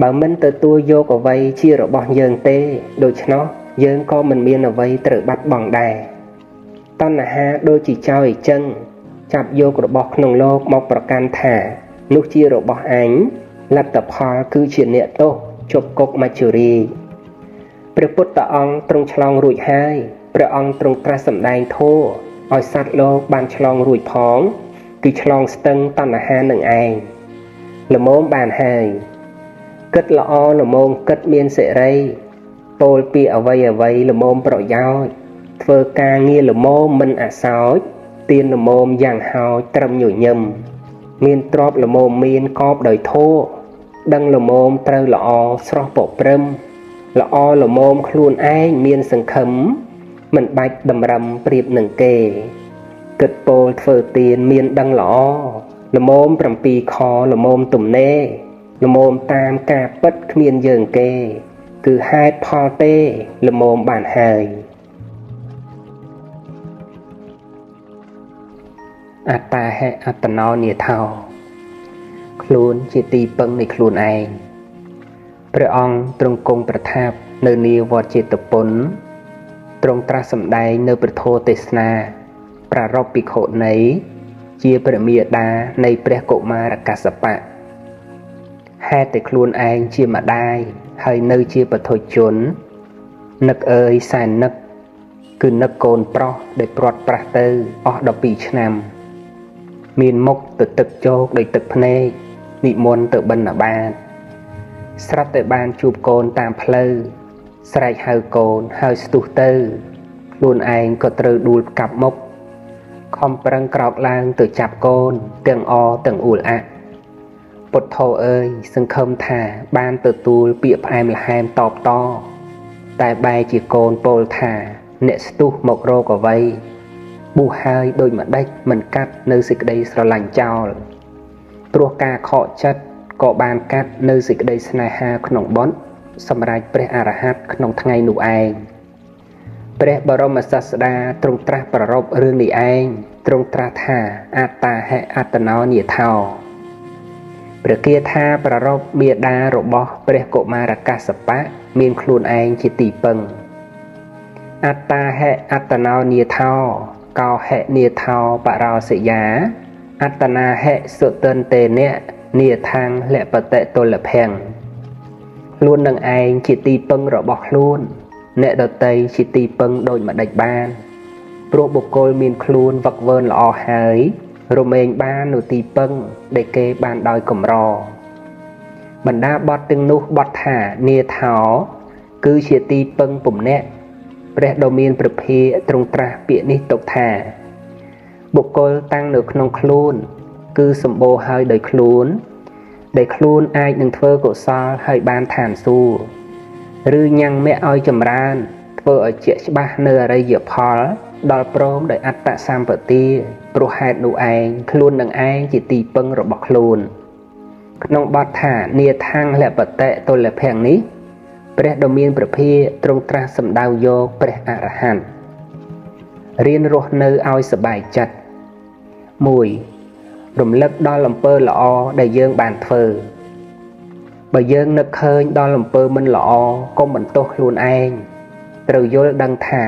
បើមិនទទួលយកអ្វីជារបស់យើងទេដូច្នោះយើងក៏មិនមានអ្វីត្រូវបាត់បង់ដែរតណ្ហាដូចជាចោរអញ្ចឹងចាប់យករបស់ក្នុងលោកមកប្រកាន់ថានោះជារបស់អញលទ្ធផលគឺជាអ្នកទោសជប់គុកមច្ចុរាជព្រះពុទ្ធអង្គទ្រង់ឆ្លងរួចហើយព្រះអង្គទ្រង់ត្រាស់សម្ដែងធម៌ឲ្យសត្វលោកបានឆ្លងរួចផងគឺឆ្លងស្ទឹងតណ្ហានឹងឯងល្មមបានហើយគិតល្អល្មមគិតមានសេរីពោលពីអ្វីល្មមប្រយោជន៍ធ្វើការងារល្មមមិនអាសោចទានល្មមយ៉ាងហោចត្រឹមញញឹមមានទ្រព្យល្មមមានកប់ដោយធម៌ដឹងល្មមត្រូវល្អស្រស់ពព្រឹមល្អល្មមខ្លួនឯងមានសង្ឃឹមមិនបាច់តម្រឹមប្រៀបនឹងគេគិតពោលធ្វើទានមានដឹងល្អល្មម7ខល្មមទំនេរល្មមតាមការពិតគ្មានយើងគេគឺហេតុផលទេល្មមបានហើយអត្តាហេអត្តនោនិថោ ខ្លួនជាទីពឹងនៃខ្លួនឯងព្រះអង្គទ្រង់គង់ប្រថាប់នៅនាវត្តចេតពុនទ្រង់ត្រាស់សម្ដែងនៅព្រះធម៌ទេសនាប្រារព្ធភិក្ខុនីជាព្រះមេដានៃព្រះកុមារកស្សបៈហេតុតែខ្លួនឯងជាម្ដាយហើយនៅជាបទុជននឹកអើយសែននឹកគឺនឹកកូនប្រុសដែលព្រាត់ប្រាស់ទៅអស់12ឆ្នាំមានមុខទៅទឹកជោកដោយទឹកភ្នែកនិមន្តទៅបិណ្ឌបាតស្រាប់តែបានជួបកូនតាមផ្លូវស្រែកហៅកូនហើយស្ទុះទៅខ្លួនឯងក៏ត្រូវដួលកាប់មុខខំប្រឹងក្រោកឡើងទៅចាប់កូនទាំងអទាំងអួលអាក់ពុទ្ធោអើយសង្ឃឹមថាបានទទួលពាក្យផ្អែមល្ហែមតបតតែបែរជាកូនពោលថាអ្នកស្ទុះមករកអ្វីប៊ូហើយដូចម្ដេចមិនកាត់នៅសេចក្តីស្រឡាញ់ចោលព្រោះការខកចិត្តក៏បានកាត់នៅសេចក្តីស្នេហាក្នុងបុណ្យសម្រាប់ព្រះអរហន្តក្នុងថ្ងៃនោះឯងព្រះបរមសាស្តាទ្រង់ត្រាស់ប្ររពរឿងនេះឯងទ្រង់ត្រាស់ថាអត្តាហេអត្តនោនិថោព្រះគាថាប្ររពមេដារបស់ព្រះកុមារកស្សបៈមានខ្លួនឯងជាទីពឹងអត្តាហេអត្តនោនិថោកោហេនិថោបរោសិយាអត្តនាហេសុទន្តេនៈនិថាំងលបតិតុលភំខ្លួននឹងឯងជាទីពឹងរបស់ខ្លួនអ្នកដតីជាទីពឹងដូចម្ដេចបានព្រោះបុគ្គលមានខ្លួនវឹកវើល្អហើយរមែងបាននៅទីពឹងដែលគេបានដោយកម្របណ្ដាបទទាំងនោះបទថានាថោគឺជាទីពឹងពុំអ្នកព្រះដ៏មានព្រះភិទ្រង់ត្រាស់ពាក្យនេះទុកថាបុគ្គលតាំងនៅក្នុងខ្លួនគឺសម្បូរហើយដោយខ្លួនដែលខ្លួនអាចនឹងធ្វើកុសលហើយបានឋានសួគ៌ឬញ៉ាំងមគ្គឲ្យចម្រើនធ្វើឲ្យជាក់ច្បាស់នៅអរិយផលដល់ព្រមដោយអត្តសម្បទាព្រោះហេតុនោះឯងខ្លួននឹងឯងជាទីពឹងរបស់ខ្លួនក្នុងបទថានាថាំងលបតិតុលភំនេះព្រះដ៏មានព្រះភិទ្រង់ត្រាស់សម្ដៅយកព្រះអរហន្តរៀនរស់នៅឲ្យសប្បាយចិត្ត 1. រំលឹកដល់អំពើល្អដែលយើងបានធ្វើបើយើងនឹកឃើញដល់អំពើមិនល្អកុំបន្ទោសខ្លួនឯងត្រូវយល់ដឹងថា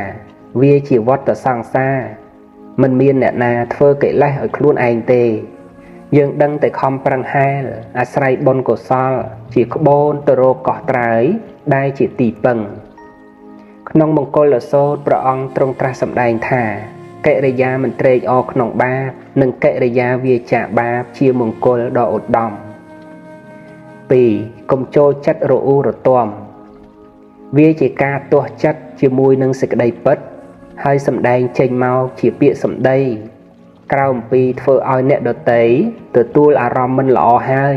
វាជាវដ្តសង្សារមិនមានអ្នកណាធ្វើកិលេសឲ្យខ្លួនឯងទេយើងដឹងតែខំប្រឹងហែលអាស្រ័យបុណ្យកុសលជាក្បូនទៅរកកោះត្រើយដែលជាទីពឹងក្នុងមង្គលសូត្រព្រះអង្គទ្រង់ត្រាស់សម្ដែងថាកិរិយាមិនត្រេកអរក្នុងបាបនិងកិរិយាវាចាបាបជាមង្គលដ៏ឧត្តម 2. កុំចូលចិត្តរអ៊ូរទាំវាជាការទាស់ចិត្តជាមួយនឹងសេចក្តីពិតហើយសម្ដែងចេញមកជាពាក្យសម្ដីក្រៅអំពីធ្វើឲ្យអ្នកដទៃទទួលអារម្មណ៍មិនល្អហើយ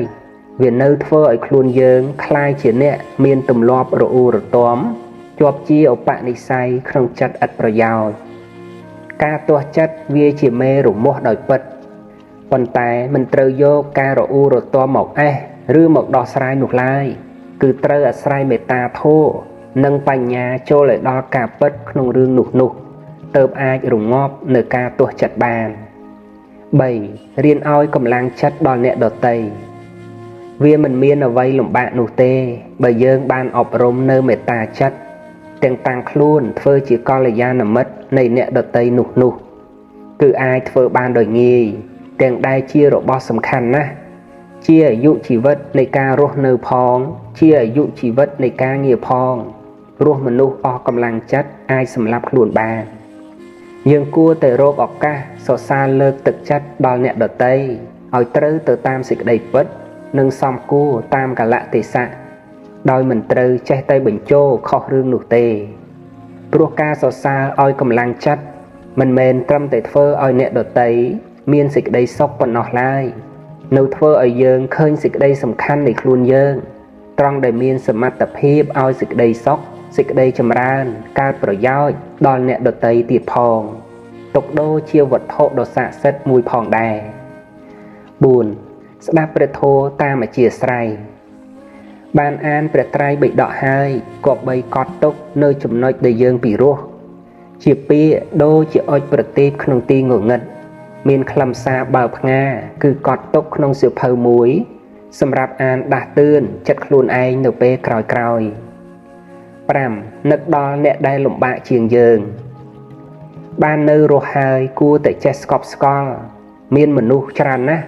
វានៅធ្វើឲ្យខ្លួនយើងคล้ายជាអ្នកមានទម្លាប់រអ៊ូរទាំជាប់ជាឧបនិស្ស័យក្នុងចិត្តឥតប្រយោជន៍ការទាស់ចិត្តវាជាមេរមាស់ដោយពិតប៉ុន្តែមិនត្រូវយកការរអ៊ូរទាំមកអេះឬមកដោះស្រាយនោះឡើយគឺត្រូវអាស្រ័យមេត្តាធម៌និងបញ្ញាចូលឲ្យដល់ការពិតក្នុងរឿងនោះទើបអាចរងាប់នៅការទាស់ចិត្តបាន 3. រៀនឲ្យកម្លាំងចិត្តដល់អ្នកដទៃវាមិនមានអ្វីលំបាកនោះទេបើយើងបានអប់រំនៅមេត្តាចិត្តទាំងតាំងខ្លួនធ្វើជាកល្យាណមិត្តនៃអ្នកដទៃនោះគឺអាចធ្វើបានដោយងាយទាំងដែលជារបស់សំខាន់ណាស់ជាអាយុជីវិតនៃការរស់នៅផងជាអាយុជីវិតនៃការងារផងព្រោះមនុស្សអស់កម្លាំងចិត្តអាចសម្លាប់ខ្លួនបានយើងគួរតែរកឱកាសសរសើរលើកទឹកចិត្តដល់អ្នកដទៃឲ្យត្រូវទៅតាមសេចក្តីពិតនិងសមគួរតាមកាលៈទេសៈដោយមិនត្រូវចេះតែបញ្ចូលខុសរឿងនោះទេព្រោះការសរសើរឲ្យកម្លាំងចិត្តមិនមែនត្រឹមតែធ្វើឲ្យអ្នកដទៃមានសេចក្តីសុខប៉ុណ្ណោះឡើយនៅធ្វើឲ្យយើងឃើញសេចក្តីសំខាន់នៃខ្លួនយើងត្រង់ដែលមានសមត្ថភាពឲ្យសេចក្តីសុខសេចក្តីចម្រើនកើតប្រយោជន៍ដល់អ្នកដទៃទៀតផងទុកដូរជាវត្ថុដ៏ស័ក្តិសិទ្ធិមួយផងដែរ 4. ស្ដាប់ព្រះធម៌តាមអធ្យាស្រ័យបានអានព្រះត្រៃបិដកហើយគប្បីកត់ទុកនៅចំណុចដែលយើងពិរោះជាពាក្យដូចជាអុជប្រទីបក្នុងទីងងឹតមានខ្លឹមសារបើផ្ងាគឺកត់ទុកក្នុងសៀវភៅមួយ សម្រាប់អានដាស់តឿនចិត្តខ្លួនឯងនៅពេលក្រោយៗ 5. នឹកដល់អ្នកដែលលំបាកជាងយើងបាននៅរស់ហើយគួរតែចេះស្កប់ស្កល់មានមនុស្សច្រើនណាស់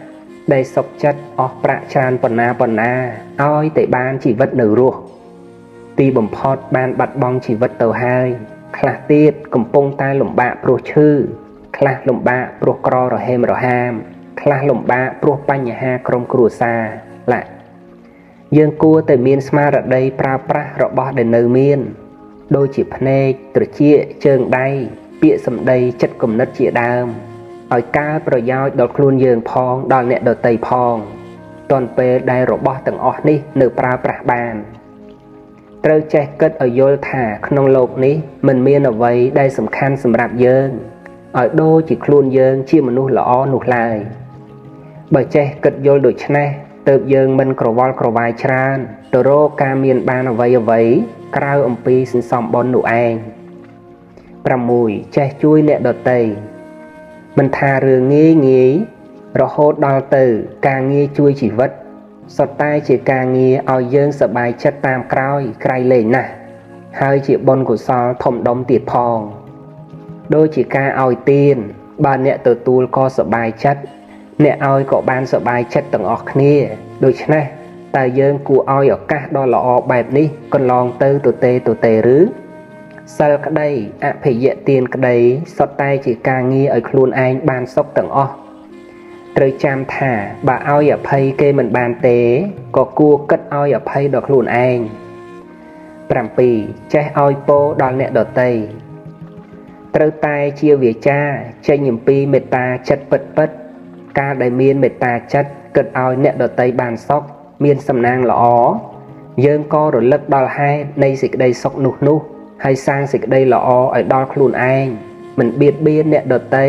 ដែលសុខចិត្តអស់ប្រាក់ច្រើនប៉ុណ្ណាឲ្យតែបានជីវិតនៅរស់ទីបំផុតបានបាត់បង់ជីវិតទៅហើយខ្លះទៀតកំពុងតែលំបាកព្រោះឈឺខ្លះលំបាកព្រោះក្ររហេមរហាមខ្លះលំបាកព្រោះបញ្ហាក្រុមគ្រួសារឡាយើងគួរតែមានស្មារតីប្រើប្រាស់របស់ដែលនៅមានដូចជាភ្នែកត្រចៀកជើងដៃពាក្យសម្ដីចិត្តគំនិតជាដើមឲ្យកើតប្រយោជន៍ដល់ខ្លួនយើងផងដល់អ្នកដទៃផងទាន់ពេលដែលរបស់ទាំងអស់នេះនៅប្រើប្រាស់បានត្រូវចេះគិតឲ្យយល់ថាក្នុងโลกនេះមិនមានអ្វីដែលសំខាន់សម្រាប់យើងឲ្យដូចជាខ្លួនយើងជាមនុស្សល្អនោះឡើយបើចេះគិតយល់ដូច្នេះទើបយើងមិនក្រវល់ក្រវាយច្រើនទៅរកការមានបានអ្វីក្រៅអំពីសន្សំបុណ្យនោះឯង 6. ចេះជួយអ្នកដទៃមិនថារឿងងាយរហូតដល់ទៅការងារជួយជីវិតសុទ្ធតែជាការងារឲ្យយើងសប្បាយចិត្តតាមក្រោយក្រៃលែងណាស់ហើយជាបុណ្យកុសលធំដុំទៀតផងដូចជាការឲ្យទានបើអ្នកទទួលក៏សប្បាយចិត្តអ្នកឲ្យក៏បានសប្បាយចិត្តទាំងអស់គ្នាដូច្នេះតើយើងគួរឲ្យឱកាសដ៏ល្អបែបនេះកន្លងទៅទទេឬសិលក្តីអភិយទានក្តីសុទ្ធតែជាការងារឲ្យខ្លួនឯងបានសុខទាំងអស់ត្រូវចាំថាបើឲ្យអភ័យគេមិនបានទេក៏គួរគិតឲ្យអភ័យដល់ខ្លួនឯង 7. ចេះឲ្យពរដល់អ្នកដទៃត្រូវតែជាវាចាចេញអំពីមេត្តាចិត្តពិតការដែលមានមេត្តាចិត្តគិតឲ្យអ្នកដទៃបានសុខមានសំណាងល្អយើងក៏រលឹកដល់ហេតុនៃសេចក្តីសុខនោះហើយសាងសេចក្តីល្អឲ្យដល់ខ្លួនឯងមិនបៀតបៀនអ្នកដទៃ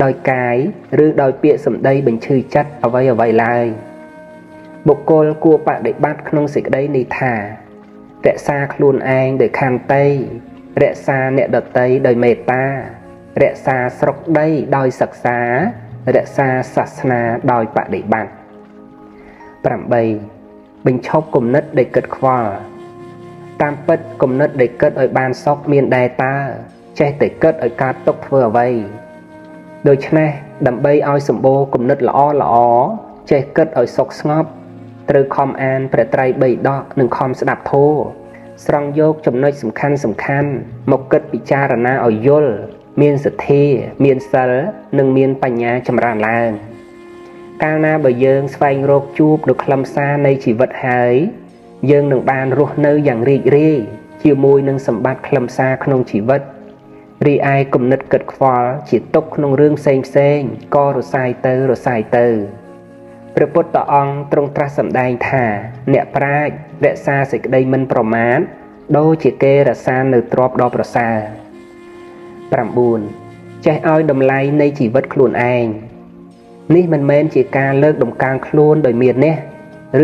ដោយកាយឬដោយពាក្យសម្ដីបញ្ឈឺចិត្តអ្វីឡើយបុគ្គលគួរបដិបត្តិក្នុងសេចក្តីនេះថារក្សាខ្លួនឯងដោយខន្តីរក្សាអ្នកដទៃដោយមេត្តារក្សាស្រុកដីដោយសិក្សារក្សាសាសនាដោយបដិបត្តិ 8. បញ្ឈប់គំនិតដែលគិតខ្វល់តាមពិតគំនិតដែលគិតឲ្យបានសុខមានដែរតើចេះតែគិតឲ្យកើតទុកធ្វើអ្វីដូច្នេះដើម្បីឲ្យសម្បូរគំនិតល្អចេះគិតឲ្យសុខស្ងប់ត្រូវខំអានព្រះត្រៃបិដកនិងខំស្ដាប់ធម៌ស្រង់យកចំណុចសំខាន់មកគិតពិចារណាឲ្យយល់មានសទ្ធាមានសិលនិងមានបញ្ញាចម្រើនឡើងកាលណាបើយើងស្វែងរកជួបនូវខ្លឹមសារនៃជីវិតហើយយើងនឹងបានរស់នៅយ៉ាងរីករាយជាមួយនឹងសម្បត្តិខ្លឹមសារក្នុងជីវិតរីឯគំនិតគិតខ្វល់ជាទុកក្នុងរឿងផ្សេងក៏រសាយទៅព្រះពុទ្ធអង្គទ្រង់ត្រាស់សម្ដែងថាអ្នកប្រាជ្ញរក្សាសេចក្តីមិនប្រមាទដូចជាគេរក្សានៅទ្រព្យដ៏ប្រសើរ 9. ចេះឲ្យតម្លៃនៃជីវិតខ្លួនឯងនេះមិនមែនជាការលើកតម្កើងខ្លួនដោយមាននេះ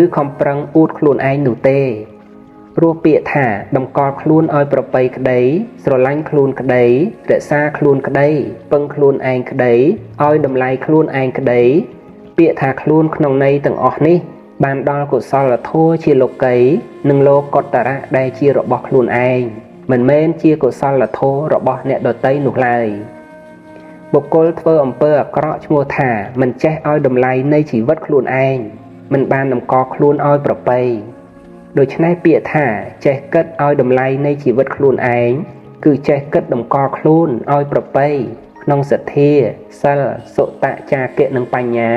ឬខំប្រឹងអួតខ្លួនឯងនោះទេព្រោះពាក្យថាតម្កល់ខ្លួនឲ្យប្រពៃក្តីស្រឡាញ់ខ្លួនក្តីរក្សាខ្លួនក្តីពឹងខ្លួនឯងក្តីឲ្យតម្លៃខ្លួនឯងក្តីពាក្យថាខ្លួនក្នុងន័យទាំងអស់នេះបានដល់កុសលធម៌ជាលោកីនិងលោកុត្តរៈដែលជារបស់ខ្លួនឯងមិនមែនជាកុសលធម៌របស់អ្នកដទៃនោះឡើយបុគ្គលធ្វើអំពើអាក្រក់ឈ្មោះថាមិនចេះឲ្យតម្លៃនៃជីវិតខ្លួនឯងមិនបានតម្កល់ខ្លួនឲ្យប្រពៃដូច្នេះពាក្យថាចេះគិតឲ្យតម្លៃនៃជីវិតខ្លួនឯងគឺចេះគិតតម្កល់ខ្លួនឲ្យប្រពៃក្នុងសទ្ធាសិលសុតៈចាគៈនិងបញ្ញា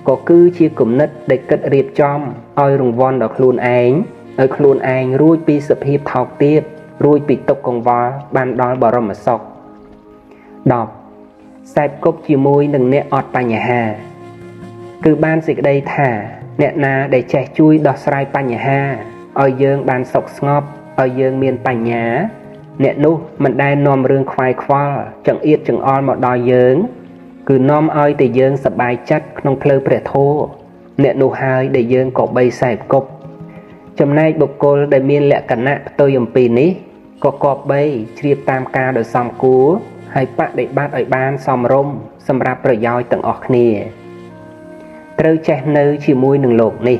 ក៏គឺជាគំនិតដែលគិតរៀបចំឲ្យរង្វាន់ដល់ខ្លួនឯងឲ្យខ្លួនឯងរួចពីសភាពថោកទាបរួចពីទុក្ខកង្វល់បានដល់បរមសុខ 10. សេពគប់ជាមួយនឹងអ្នកអត់បញ្ហាគឺបានសេចក្តីថាអ្នកណាដែលចេះជួយដោះស្រាយបញ្ហាឲ្យយើងបានសុខស្ងប់ឲ្យយើងមានបញ្ញាអ្នកនោះមិនដែលនាំរឿងខ្វាយខ្វល់ចង្អៀតចង្អល់មកដល់យើងគឺនាំឲ្យតែយើងសប្បាយចិត្តក្នុងផ្លូវព្រះធម៌អ្នកនោះហើយដែលយើងក៏បីសេពគប់ចំណែកបុគ្គលដែលមានលក្ខណៈផ្ទុយអំពីនេះក៏គប្បីជ្រាបតាមការដោយសមគួរហើយបដិបត្តិឲ្យបានសមរម្យសម្រាប់ប្រយោជន៍ទាំងអស់គ្នាត្រូវចេះនៅជាមួយនឹងលោកនេះ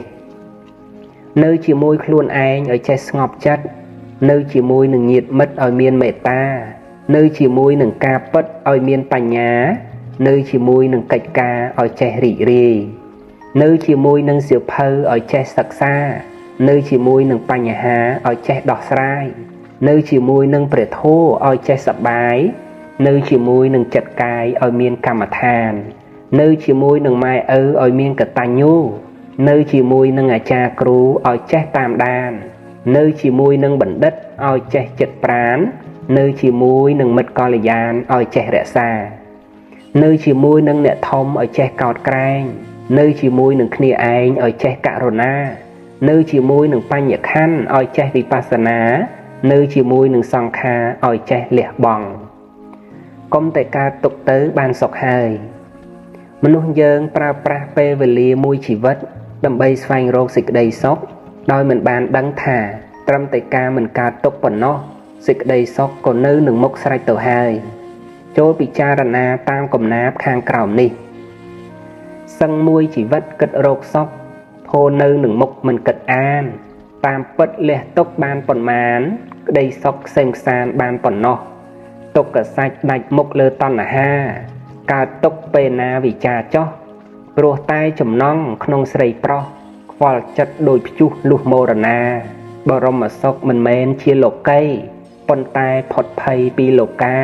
នៅជាមួយខ្លួនឯងឲ្យចេះស្ងប់ចិត្តនៅជាមួយនឹងញាតិមិត្តឲ្យមានមេត្តានៅជាមួយនឹងការពិតឲ្យមានបញ្ញានៅជាមួយនឹងកិច្ចការឲ្យចេះរីករាយនៅជាមួយនឹងសៀវភៅឲ្យចេះសិក្សានៅជាមួយនឹងបញ្ហាឲ្យចេះដោះស្រាយនៅជាមួយនឹងព្រះធម៌ឲ្យចេះសប្បាយនៅជាមួយនឹងចិត្តកាយឲ្យមានកម្មដ្ឋាននៅជាមួយនឹងម៉ែឪឲ្យមានកតញ្ញូនៅជាមួយនឹងអាចារ្យគ្រូឲ្យចេះតាមដាននៅជាមួយនឹងបណ្ឌិតឲ្យចេះចិត្តប្រាណនៅជាមួយនឹងមិត្តកល្យានឲ្យចេះរក្សានៅជាមួយនឹងអ្នកធំឲ្យចេះកោតក្រែងនៅជាមួយនឹងគ្នាឯងឲ្យចេះករុណានៅជាមួយនឹងបញ្ញខណ្ឌឲ្យចេះវិបស្សនានៅជាមួយនឹងសង្ខារឲ្យចេះលះបង់កុំតែកើតទុកទៅបានសុខហើយមនុស្សយើងប្រើប្រាស់ពេលវេលាមួយជីវិតដើម្បីស្វែងរកសេចក្តីសុខដោយមិនបានដឹងថាត្រឹមតែការមិនកើតទុកប៉ុណ្ណោះសេចក្តីសុខក៏នៅនឹងមុខស្រេចទៅហើយចូលពិចារណាតាមកំណាព្យខាងក្រោមនេះសឹងមួយជីវិតគិតរកសុខធូរនៅនឹងមុខមិនគិតអានតាមពិតលះទុកបានប៉ុន្មានក្តីសុខខ្សែមខ្សានបានប៉ុណ្ណោះទុកកសាច់ដាច់មុខលើតណ្ហាកើតទុកពេលណាវិចារចោះព្រោះតែចំណងក្នុងស្រីប្រុសខ្វល់ចិត្តដោយព្យុះលុះមរណាបរមសុខមិនមែនជាលោកីប៉ុន្តែផុតភ័យពីលោកា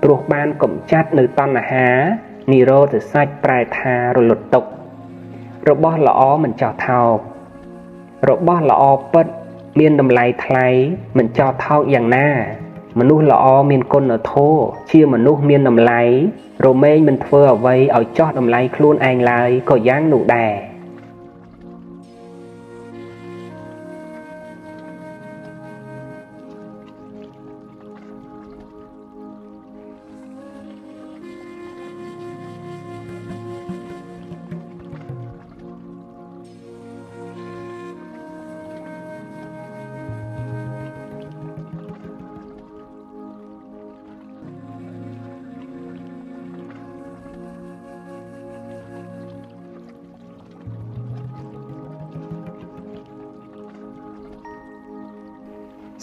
ព្រោះបានកំចាត់នៅតណ្ហានិរោធសាច់ប្រែថារលត់ទុករបស់ល្អមិនចោះថោករបស់ល្អពិតមានតម្លៃថ្លៃមិនចោះថោកយ៉ាងណាមនុស្សល្អមានគុណធម៌ជាមនុស្សមានតម្លៃរមែងមិនធ្វើអ្វីឲ្យចោះតម្លៃខ្លួនឯងឡើយក៏យ៉ាងនោះដែរ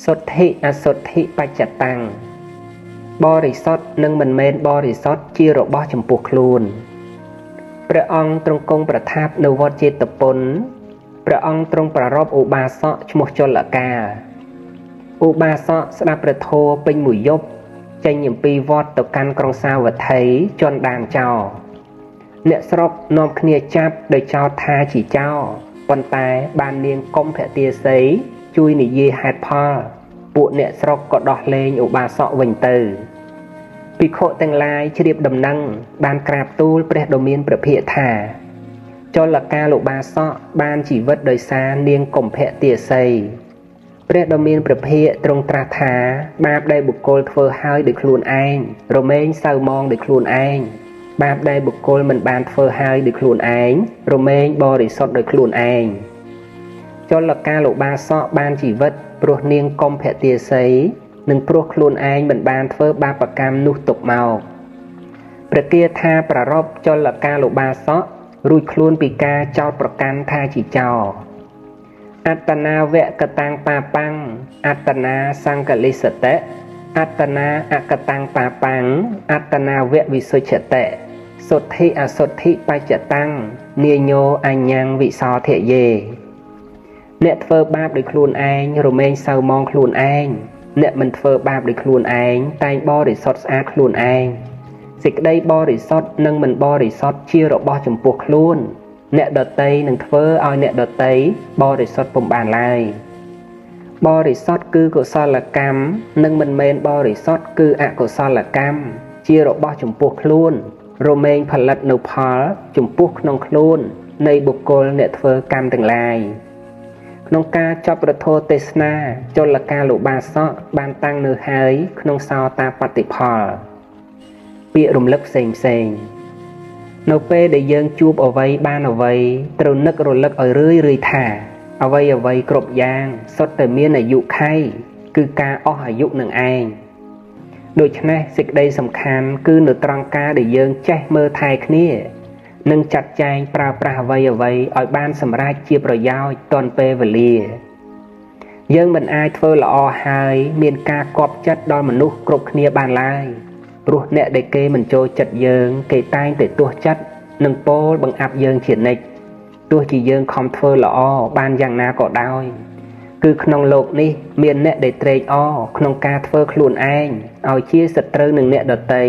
សុទ្ធិអសុទ្ធិបច្ចតាំងបរិសុទ្ធនឹងមិនមែនបរិសុទ្ធជារបស់ចំពោះខ្លួនព្រះអង្គទ្រង់គង់ប្រថាប់នៅវត្តចេតពុនព្រះអង្គទ្រង់ប្រារព្ធឧបាសកឈ្មោះចលកាឧបាសកស្ដាប់ព្រះធម៌ពេញមួយយប់ចេញអំពីវត្តទៅកាន់ក្រុងសាវត្ថីជន់ដានចោលអ្នកស្រុកនាំគ្នាចាប់ដោយចោទថាជាចោរប៉ុន្តែបាននាងកុំភទាសីជួយនិយាយហេតុផលពួកអ្នកស្រុកក៏ដោះលែងឧបាសកវិញទៅភិក្ខុទាំងឡាយជ្រាបដំណឹងបានក្រាបទូលព្រះដ៏មានព្រះភិក្ខថាចលកាលឧបាសកបានជីវិតដោយសារនាងកុំភទាសីព្រះដ៏មានព្រះភិក្ខទ្រង់ត្រាស់ថាបាបដែលបុគ្គលធ្វើហើយដោយខ្លួនឯងរមែងសៅមងដោយខ្លួនឯងបាបដែលបុគ្គលមិនបានធ្វើហើយដោយខ្លួនឯងរមែងបរិសុទ្ធដោយខ្លួនឯងចលកាលឧបាសកបានជីវិតព្រោះនាងកុំភទាសីនិងព្រោះខ្លួនឯងមិនបានធ្វើបាបកម្មនោះទុកមកព្រះគាថាប្រារព្ធចលកាលឧបាសករួចខ្លួនពីការចោទប្រកាន់ថាជាចោរអត្តនាវកតាំងបាបាំងអត្តនាសង្កលិសតៈអត្តនាអកតាំងបាបាំងអត្តនាវវិសុជតៈសុទ្ធិអសុទ្ធិបច្ចតាំងនាញោអញ្ញੰវិសោធយេអ្នកធ្វើបាបដោយខ្លួនឯងរមែងសៅមងខ្លួនឯងអ្នកមិនធ្វើបាបដោយខ្លួនឯងតែងបរិសុទ្ធស្អាតខ្លួនឯងសេចក្តីបរិសុទ្ធនិងមិនបរិសុទ្ធជារបស់ចំពោះខ្លួនអ្នកដតីនឹងធ្វើឲ្យអ្នកដតីបរិសុទ្ធពុំបានឡើយបរិសុទ្ធគឺកុសលកម្មនិងមិនមែនបរិសុទ្ធគឺអកុសលកម្មជារបស់ចំពោះខ្លួនរមែងផលិតនៅផលចំពោះក្នុងខ្លួននៃបុគ្គលអ្នកធ្វើកម្មទាំងឡាយក្នុងការចប់ប្រធោទេសនាចលកាលឧបាសកបានតាំងនៅហើយក្នុងសោតាបតិផលពាក្យរំលឹកផ្សេងនៅពេលដែលយើងជួបអ្វីបានអ្វីត្រូវនឹករលឹកឲ្យរឿយថាអ្វីគ្រប់យ៉ាងសុទ្ធតែមានអាយុខៃគឺការអស់អាយុនឹងឯងដូច្នេះសេចក្តីសំខាន់គឺនៅត្រង់ការដែលយើងចេះមើលថែគ្នា នឹងចាត់ចែងប្រើប្រាស់អ្វីៗឲ្យបានសម្រេចជាប្រយោជន៍ទាន់ពេលវេលាយើងមិនអាចធ្វើល្អហើយមានការគប់ចិត្តដល់មនុស្សគ្រប់គ្នាបានឡើយព្រោះអ្នកដែលគេមិនចូលចិត្តយើងគេតែងតែទោះចិត្តនិងពោលបង្អាប់យើងជានិច្ចទោះជាយើងខំធ្វើល្អបានយ៉ាងណាក៏ដោយគឺក្នុងโลกនេះមានអ្នកដែលត្រេកអរក្នុងការធ្វើខ្លួនឯងឲ្យជាសត្រូវនឹងអ្នកដទៃ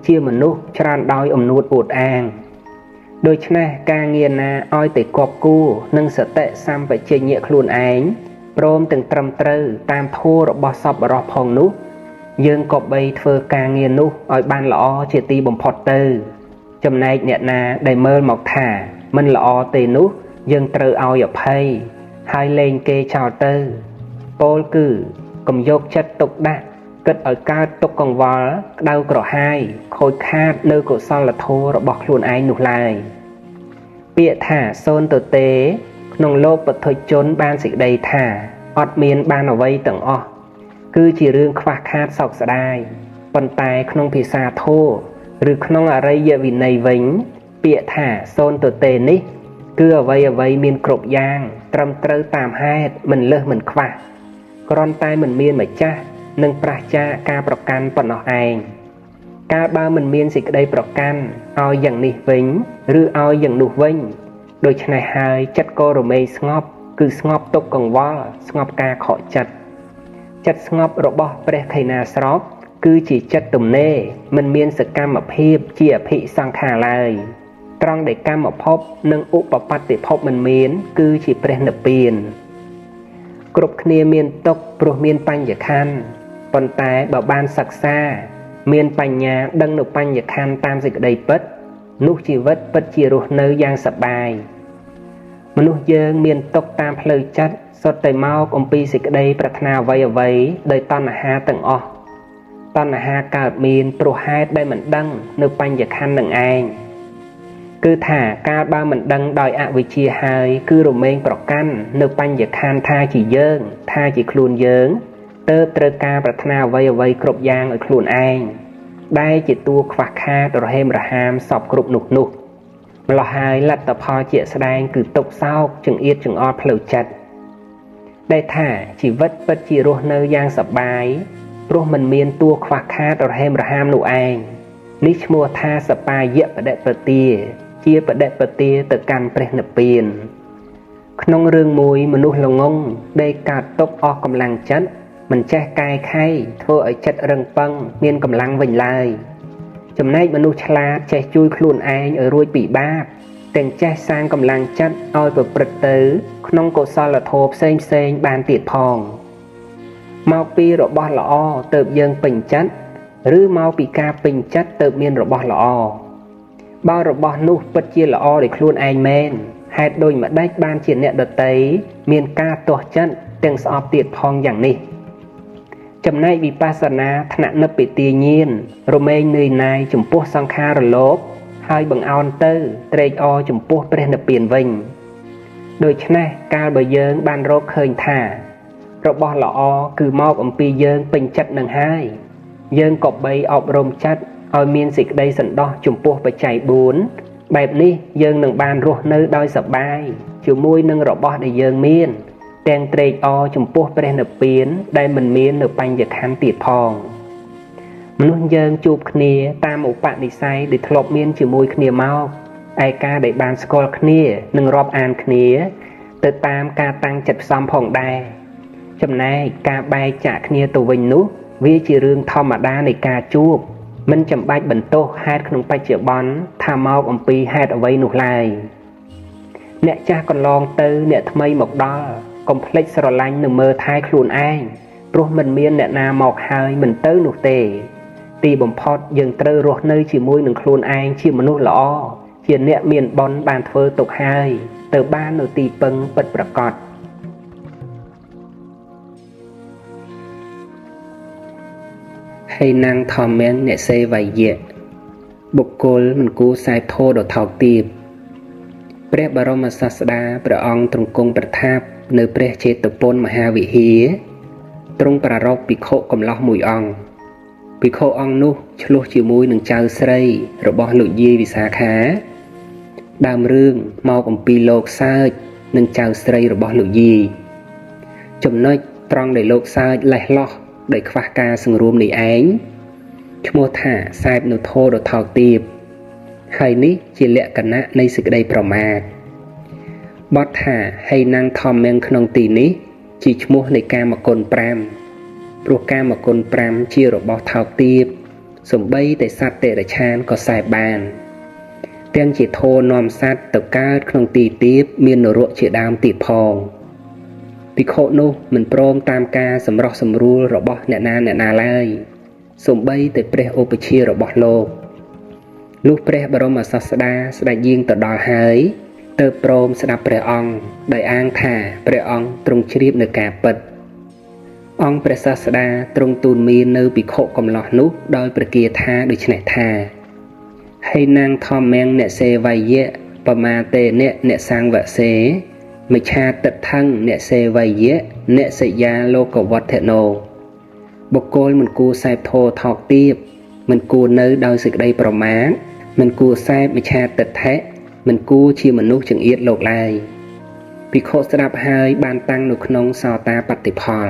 ជាមនុស្សច្រើនដោយអំនួតអួតអាងដូច្នេះការងារណាឲ្យតែគប់គួរនិងសតិសម្បជញ្ញៈខ្លួនឯងព្រមទាំងត្រឹមត្រូវតាមធម៌របស់សប្បុរសផងនោះយើងក៏បីធ្វើការងារនោះឲ្យបានល្អជាទីបំផុតទៅចំណែកអ្នកណាដែលមើលមកថាមិនល្អទេនោះយើងត្រូវឲ្យអភ័យហើយលែងគេចោលទៅពោលគឺកុំយកចិត្តទុកដាក់គិតឲ្យកើតទុកកង្វល់ក្តៅក្រហាយខូចខាតនៅកុសលធម៌របស់ខ្លួនឯងនោះឡើយពាក្យថាសូន្ទទេក្នុងលោកពុទ្ធជនបានសេចក្តីថាអត់មានបានអ្វីទាំងអស់គឺជារឿងខ្វះខាតសោកស្ដាយប៉ុន្តែក្នុងភាសាធម៌ឬក្នុងអរិយវិន័យវិញពាក្យថាសូន្ទទេនេះគឺអ្វីមានគ្រប់យ៉ាងត្រឹមត្រូវតាមហេតុមិនលើសមិនខ្វះគ្រាន់តែមិនមានម្ចាស់និងប្រះចាកការប្រកាន់ប៉ុណ្ណោះឯងកាលបើមិនមានសេចក្តីប្រកាន់ឲ្យយ៉ាងនេះវិញឬឲ្យយ៉ាងនោះវិញដូច្នេះហើយចិត្តក៏រមែងស្ងប់គឺស្ងប់ទុក្ខកង្វល់ស្ងប់ការខកចិត្តចិត្តស្ងប់របស់ព្រះខេណាស្របគឺជាចិត្តទំនេរមិនមានសកម្មភាពជាអភិសង្ខារឡើយត្រង់ដែលកម្មភពនិងឧបបត្តិភពមិនមានគឺជាព្រះនិព្វានគ្រប់គ្នាមានទុក្ខព្រោះមានបញ្ញខណ្ឌប៉ុន្តែបើបានសិក្សាមានបញ្ញាដឹងនៅបញ្ញខណ្ឌតាមសេចក្តីពិតនោះជីវិតពិតជារស់នៅយ៉ាងសប្បាយមនុស្សយើងមានទុក្ខតាមផ្លូវចិត្តសុទ្ធតែមកអំពីសេចក្តីប្រាថ្នាអ្វីដោយតណ្ហាទាំងអស់តណ្ហាកើតមានព្រោះហេតុដែលមិនដឹងនៅបញ្ញខណ្ឌនឹងឯងគឺថាកាលបើមិនដឹងដោយអវិជ្ជាហើយគឺរមែងប្រកាន់នៅបញ្ញខណ្ឌថាជាយើងថាជាខ្លួនយើងទើបត្រូវការប្រាថ្នាអ្វីគ្រប់យ៉ាងឲ្យខ្លួនឯងដែលជាតួខ្វះខាតរហេមរហាមសពគ្រប់នោះម្ល៉េះហើយលទ្ធផលជាក់ស្ដែងគឺទុក្ខសោកចង្អៀតចង្អល់ផ្លូវចិត្តដែលថាជីវិតពិតជារស់នៅយ៉ាងសប្បាយព្រោះមិនមានតួខ្វះខាតរហេមរហាមនោះឯងនេះឈ្មោះថាសបាយៈបដិបទាជាបដិបទាទៅកាន់ព្រះនិព្វានក្នុងរឿងមួយមនុស្សល្ងងដែលកើតទុក្ខអស់កម្លាំងចិត្តមិនចេះកែខៃធ្វើឲ្យចិត្តរឹងប៉ឹងមានកម្លាំងវិញឡើយចំណែកមនុស្សឆ្លាតចេះជួយខ្លួនឯងឲ្យរួចពីបាបទាំងចេះសាងកម្លាំងចិត្តឲ្យប្រព្រឹត្តទៅក្នុងកុសលធម៌ផ្សេងបានទៀតផងមកពីរបស់ល្អទៅយើងពេញចិត្តឬមកពីការពេញចិត្តទៅមានរបស់ល្អបើរបស់នោះពិតជាល្អដោយខ្លួនឯងមែនហេតុដូចម្ដេចបានជាអ្នកដតីមានការទាស់ចិត្តទាំងស្អប់ទៀតផងយ៉ាងនេះចំណែកវិបស្សនាថ្នាក់និព្វាទាញាណរមែងនឿយណាយចំពោះសង្ខារលោកហើយបង្អោនទៅត្រេកអរចំពោះព្រះនិព្វានវិញដូច្នេះកាលបើយើងបានរកឃើញថារបស់ល្អគឺមកអំពីយើងពេញចិត្តនឹងហើយយើងក៏បីអប់រំចិត្តឲ្យមានសេចក្តីសន្តោសចំពោះបច្ច័យ4បែបនេះយើងនឹងបានរស់នៅដោយសប្បាយជាមួយនឹងរបស់ដែលយើងមានទាំងត្រេកអរចំពោះព្រះនិព្វានដែលមិនមាននៅបញ្ញខណ្ឌទៀតផងមនុស្សយើងជួបគ្នាតាមឧបនិស្ស័យដែលធ្លាប់មានជាមួយគ្នាមកឯការដែលបានស្គាល់គ្នានិងរាប់អានគ្នាទៅតាមការតាំងចិត្តផ្សំផងដែរចំណែកការបែកចាកគ្នាទៅវិញនោះវាជារឿងធម្មតានៃការជួបមិនចាំបាច់បន្ទោសហេតុក្នុងបច្ចុប្បន្នថាមកអំពីហេតុអ្វីនោះឡើយអ្នកចាស់កន្លងទៅអ្នកថ្មីមកដល់កុំភ្លេចស្រឡាញ់និងមើលថែខ្លួនឯងព្រោះមិនមានអ្នកណាមកហើយមិនទៅនោះទេទីបំផុតយើងត្រូវរស់នៅជាមួយនឹងខ្លួនឯងជាមនុស្សល្អជាអ្នកមានបុណ្យបានធ្វើទុកហើយទៅបាននៅទីពឹងពិតប្រាកដហើយនាងធម្មអ្នកសេវយៈបុគ្គលមិនគួរសែបធម៌ដ៏ថោកទាបព្រះបរមសាស្តាព្រះអង្គទ្រង់គង់ប្រថាប់នៅព្រះចេតពុនមហាវិហារទ្រង់ប្រារព្ធភិក្ខុកំឡោះមួយអង្គភិក្ខុអង្គនោះឆ្លោះជាមួយនឹងចៅស្រីរបស់លោកយាយវិសាខា ដើមរឿងមកអំពីលោកសើចនិងចៅស្រីរបស់លោកយាយចំណុចត្រង់ដែលលោកសើចលេះលោះដោយខ្វះការសង្រួមនេះឯងឈ្មោះថាសែបនៅធរថោកទាបហើយនេះជាលក្ខណៈនៃសេចក្តីប្រមាទបទថាហើយណាំងធម្មមៀងក្នុងទីនេះជាឈ្មោះនៃកាមគុណ5ព្រោះកាមគុណ5ជារបស់ថោកទាបសំបីតែសត្វតិរច្ឆានក៏សែបបានទាំងជាធរនាំសត្វទៅកើតក្នុងទីទាបមាននរកជាដើមទៀតផងភិក្ខុនោះមិនព្រមតាមការសម្រោះសម្រួលរបស់អ្នកណាឡើយសំបីតែព្រះឧបជារបស់លោកលុះព្រះបរមសាស្តាស្ដេចយាងទៅដល់ហើយទើបព្រមស្ដាប់ព្រះអង្គដោយអាងថាព្រះអង្គទ្រង់ជ្រាបនៅការពិតអង្គព្រះសាស្តាទ្រង់ទូលមាននៅភិក្ខុកំឡោះនោះដោយព្រះគាថាដូច្នេះថាហើយនាងធម្មមៀងអ្នកសេវយៈបមាតេអ្នកសង្វសេមិឆាទិដ្ឋੰអ្នកសេវយៈអ្នកសយាលោកវត្ថណោបុគ្គលមិនគួរសែបធរថោកទាបមិនគួរនៅដោយសេចក្តីប្រមាទមិនគួរសែបមិឆាទិដ្ឋិមិនគួរជាមនុស្សចង្អៀតលោកឡើយភិក្ខុស្ដាប់ហើយបានតាំងនៅក្នុងសោតាបត្តិផល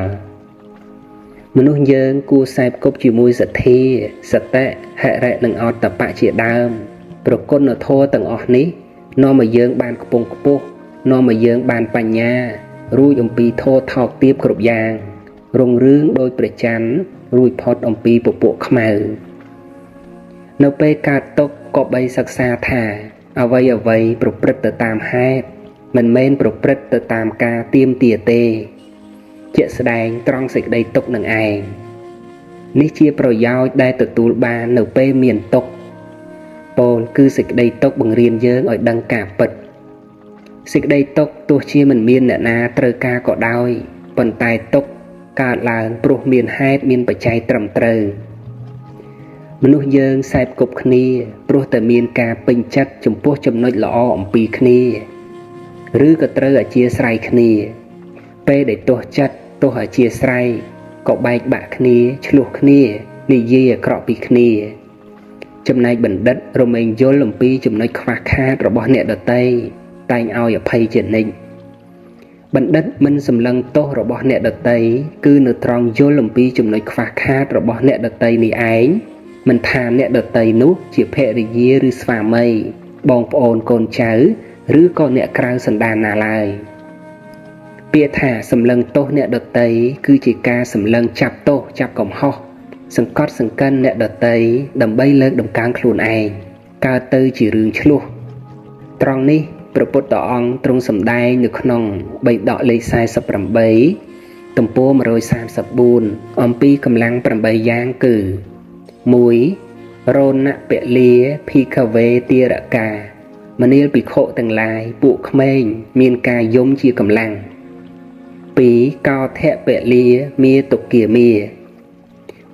មនុស្សយើងគួរសែបគប់ជាមួយសទ្ធាសតិហិរិនិងអត្តបៈជាដើមប្រគុណធម៌ទាំងអស់នេះនាំឲ្យយើងបានខ្ពង់ខ្ពស់នាំឲ្យយើងបានបញ្ញារួចអំពីធម៌ថោកទាបគ្រប់យ៉ាងរុងរឿងដោយព្រះច័ន្ទរួចផុតអំពីពពួកខ្មៅនៅពេលកើតទុក្ខក៏បីសិក្សាថាអ្វីប្រព្រឹត្តទៅតាមហេតុមិនមែនប្រព្រឹត្តទៅតាមការទាមទារទេជាក់ស្ដែងត្រង់សេចក្តីទុក្ខនឹងឯងនេះជាប្រយោជន៍ដែលទទួលបាននៅពេលមានទុក្ខពោលគឺសេចក្តីទុក្ខបង្រៀនយើងឲ្យដឹងការពិតសេចក្តីទុក្ខទោះជាមិនមានអ្នកណាត្រូវការក៏ដោយប៉ុន្តែទុក្ខកើតឡើងព្រោះមានហេតុមានបច្ច័យត្រឹមត្រូវមនុស្សយើងសែបគប់គ្នាព្រោះតែមានការពេញចិត្តចំពោះចំណុចល្អអំពីគ្នាឬក៏ត្រូវអធ្យាស្រ័យគ្នាពេលដែលទោះចិត្តទោះអធ្យាស្រ័យក៏បែកបាក់គ្នាឆ្លោះគ្នានិយាយអាក្រក់ពីគ្នាចំណែកបណ្ឌិតរមែងយល់អំពីចំណុចខ្វះខាតរបស់អ្នកដទៃតែងឲ្យអភ័យជានិច្ចបណ្ឌិតមិនសម្លឹងទោសរបស់អ្នកដទៃគឺនៅត្រង់យល់អំពីចំណុចខ្វះខាតរបស់អ្នកដទៃនេះឯងមិនថាអ្នកដទៃនោះជាភរិយាឬស្វាមីបងប្អូនកូនចៅឬក៏អ្នកក្រៅសន្តានណាឡើយពាក្យថាសម្លឹងទោសអ្នកដទៃគឺជាការសម្លឹងចាប់ទោសចាប់កំហុសសង្កត់សង្កិនអ្នកដទៃដើម្បីលើកដំកើងខ្លួនឯងកើតទៅជារឿងឆ្លោះត្រង់នេះព្រះពុទ្ធអង្គទ្រង់សម្ដែងនៅក្នុងបិដកលេខ48ទំព័រ134អំពីកម្លាំង8យ៉ាងគឺ1រោណពលាភិក្ខវេទារកាមនាលភិក្ខុទាំងឡាយពួកក្មេងមានការយំជាកម្លាំង2កោថពលាមាតុគាមា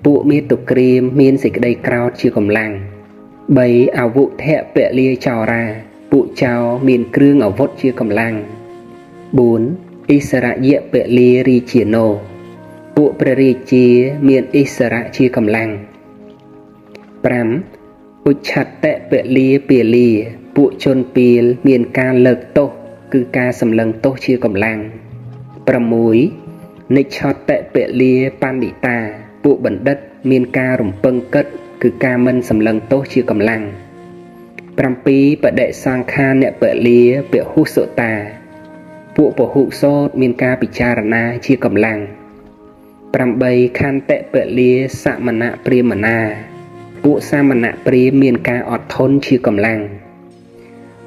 ពួកមាតុក្រាមមានសេចក្តីក្រោធជាកម្លាំង3អវុធពលាចោរាពួកចោរមានគ្រឿងអាវុធជាកម្លាំង4អិសរយៈពលារាជាណោពួកព្រះរាជាមានអិសរៈជាកម្លាំង5ឧច្ឆតពលាពាលាពួកជនពាលមានការលើកទោសគឺការសម្លឹងទោសជាកម្លាំង6និច្ឆតពលាបណ្ឌិតាពួកបណ្ឌិតមានការរំពឹងគិតគឺការមិនសម្លឹងទោសជាកម្លាំង7បដិសង្ខានពលាពហុសតាពួកពហុសោតមានការពិចារណាជាកម្លាំង8ខន្តិពលាសមណៈព្រាមណាពួកសាមណៈព្រាហ្មណ៍មានការអត់ធន់ជាកម្លាំង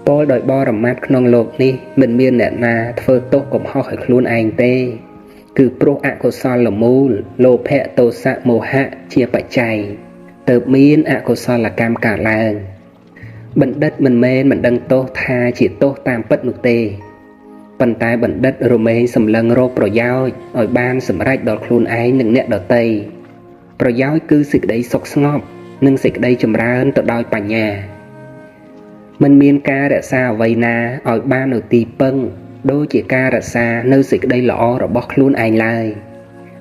ពោលដោយបរមត្ថក្នុងលោកនេះមិនមានអ្នកណាធ្វើទោសកំហុសឲ្យខ្លួនឯងទេគឺព្រោះអកុសលមូលលោភៈទោសៈមោហៈជាបច្ច័យទើបមានអកុសលកម្មកើតឡើងបណ្ឌិតមិនមែនមិនដឹងទោសថាជាទោសតាមពិតនោះទេប៉ុន្តែបណ្ឌិតរមែងសម្លឹងរកប្រយោជន៍ឲ្យបានសម្រេចដល់ខ្លួនឯងនិងអ្នកដទៃប្រយោជន៍គឺសេចក្តីសុខស្ងប់និងសេចក្តីចម្រើនទៅដោយបញ្ញាមិនមានការរក្សាអ្វីណាឲ្យបាននៅទីពឹងដូចជាការរក្សានៅសេចក្តីល្អរបស់ខ្លួនឯងឡើយ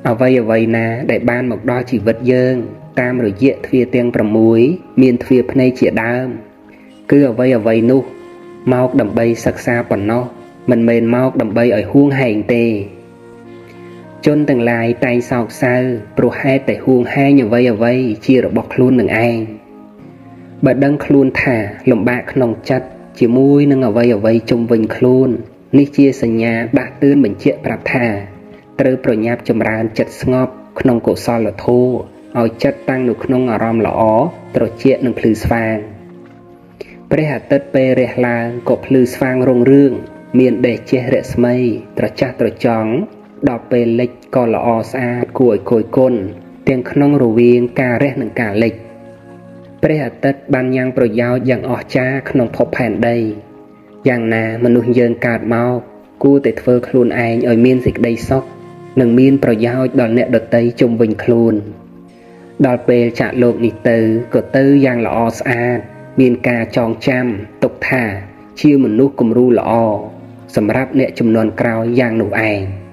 អ្វីណាដែលបានមកដល់ជីវិតយើងតាមរយៈទ្វារទាំង6មានទ្វារភ្នែកជាដើមគឺអ្វីនោះ មកដើម្បីសិក្សាប៉ុណ្ណោះមិនមែនមកដើម្បីឲ្យហួងហែងទេជនទាំងឡាយតែងសោកសៅព្រោះហេតុតែហួងហែងអ្វីជារបស់ខ្លួននឹងឯងបើដឹងខ្លួនថាលំបាកក្នុងចិត្តជាមួយនឹងអ្វីជុំវិញខ្លួននេះជាសញ្ញាដាស់តឿនបញ្ជាក់ប្រាប់ថាត្រូវប្រញាប់ចម្រើនចិត្តស្ងប់ក្នុងកុសលធម៌ឲ្យចិត្តតាំងនៅក្នុងអារម្មណ៍ល្អត្រជាក់និងភ្លឺស្វាងព្រះអាទិត្យពេលរះឡើងក៏ភ្លឺស្វាងរុងរឿងមានដេះជះរស្មីត្រចះត្រចង់ដល់ពេលលិចក៏ល្អស្អាតគួរឲ្យគយគន់ទាំងក្នុងរវាងការរះនិងការលិចព្រះអាទិត្យបានញ៉ាំងប្រយោជន៍យ៉ាងអស្ចារ្យក្នុងភពផែនដីយ៉ាងណាមនុស្សយើងកើតមកគួរតែធ្វើខ្លួនឯងឲ្យមានសេចក្តីសុខនិងមានប្រយោជន៍ដល់អ្នកដទៃជុំវិញខ្លួនដល់ពេលចាក់លោកនេះទៅក៏ទៅយ៉ាងល្អស្អាតមានការចងចាំទុកថាជាមនុស្សគំរូល្អសម្រាប់អ្នកជំនាន់ក្រោយយ៉ាងនោះឯង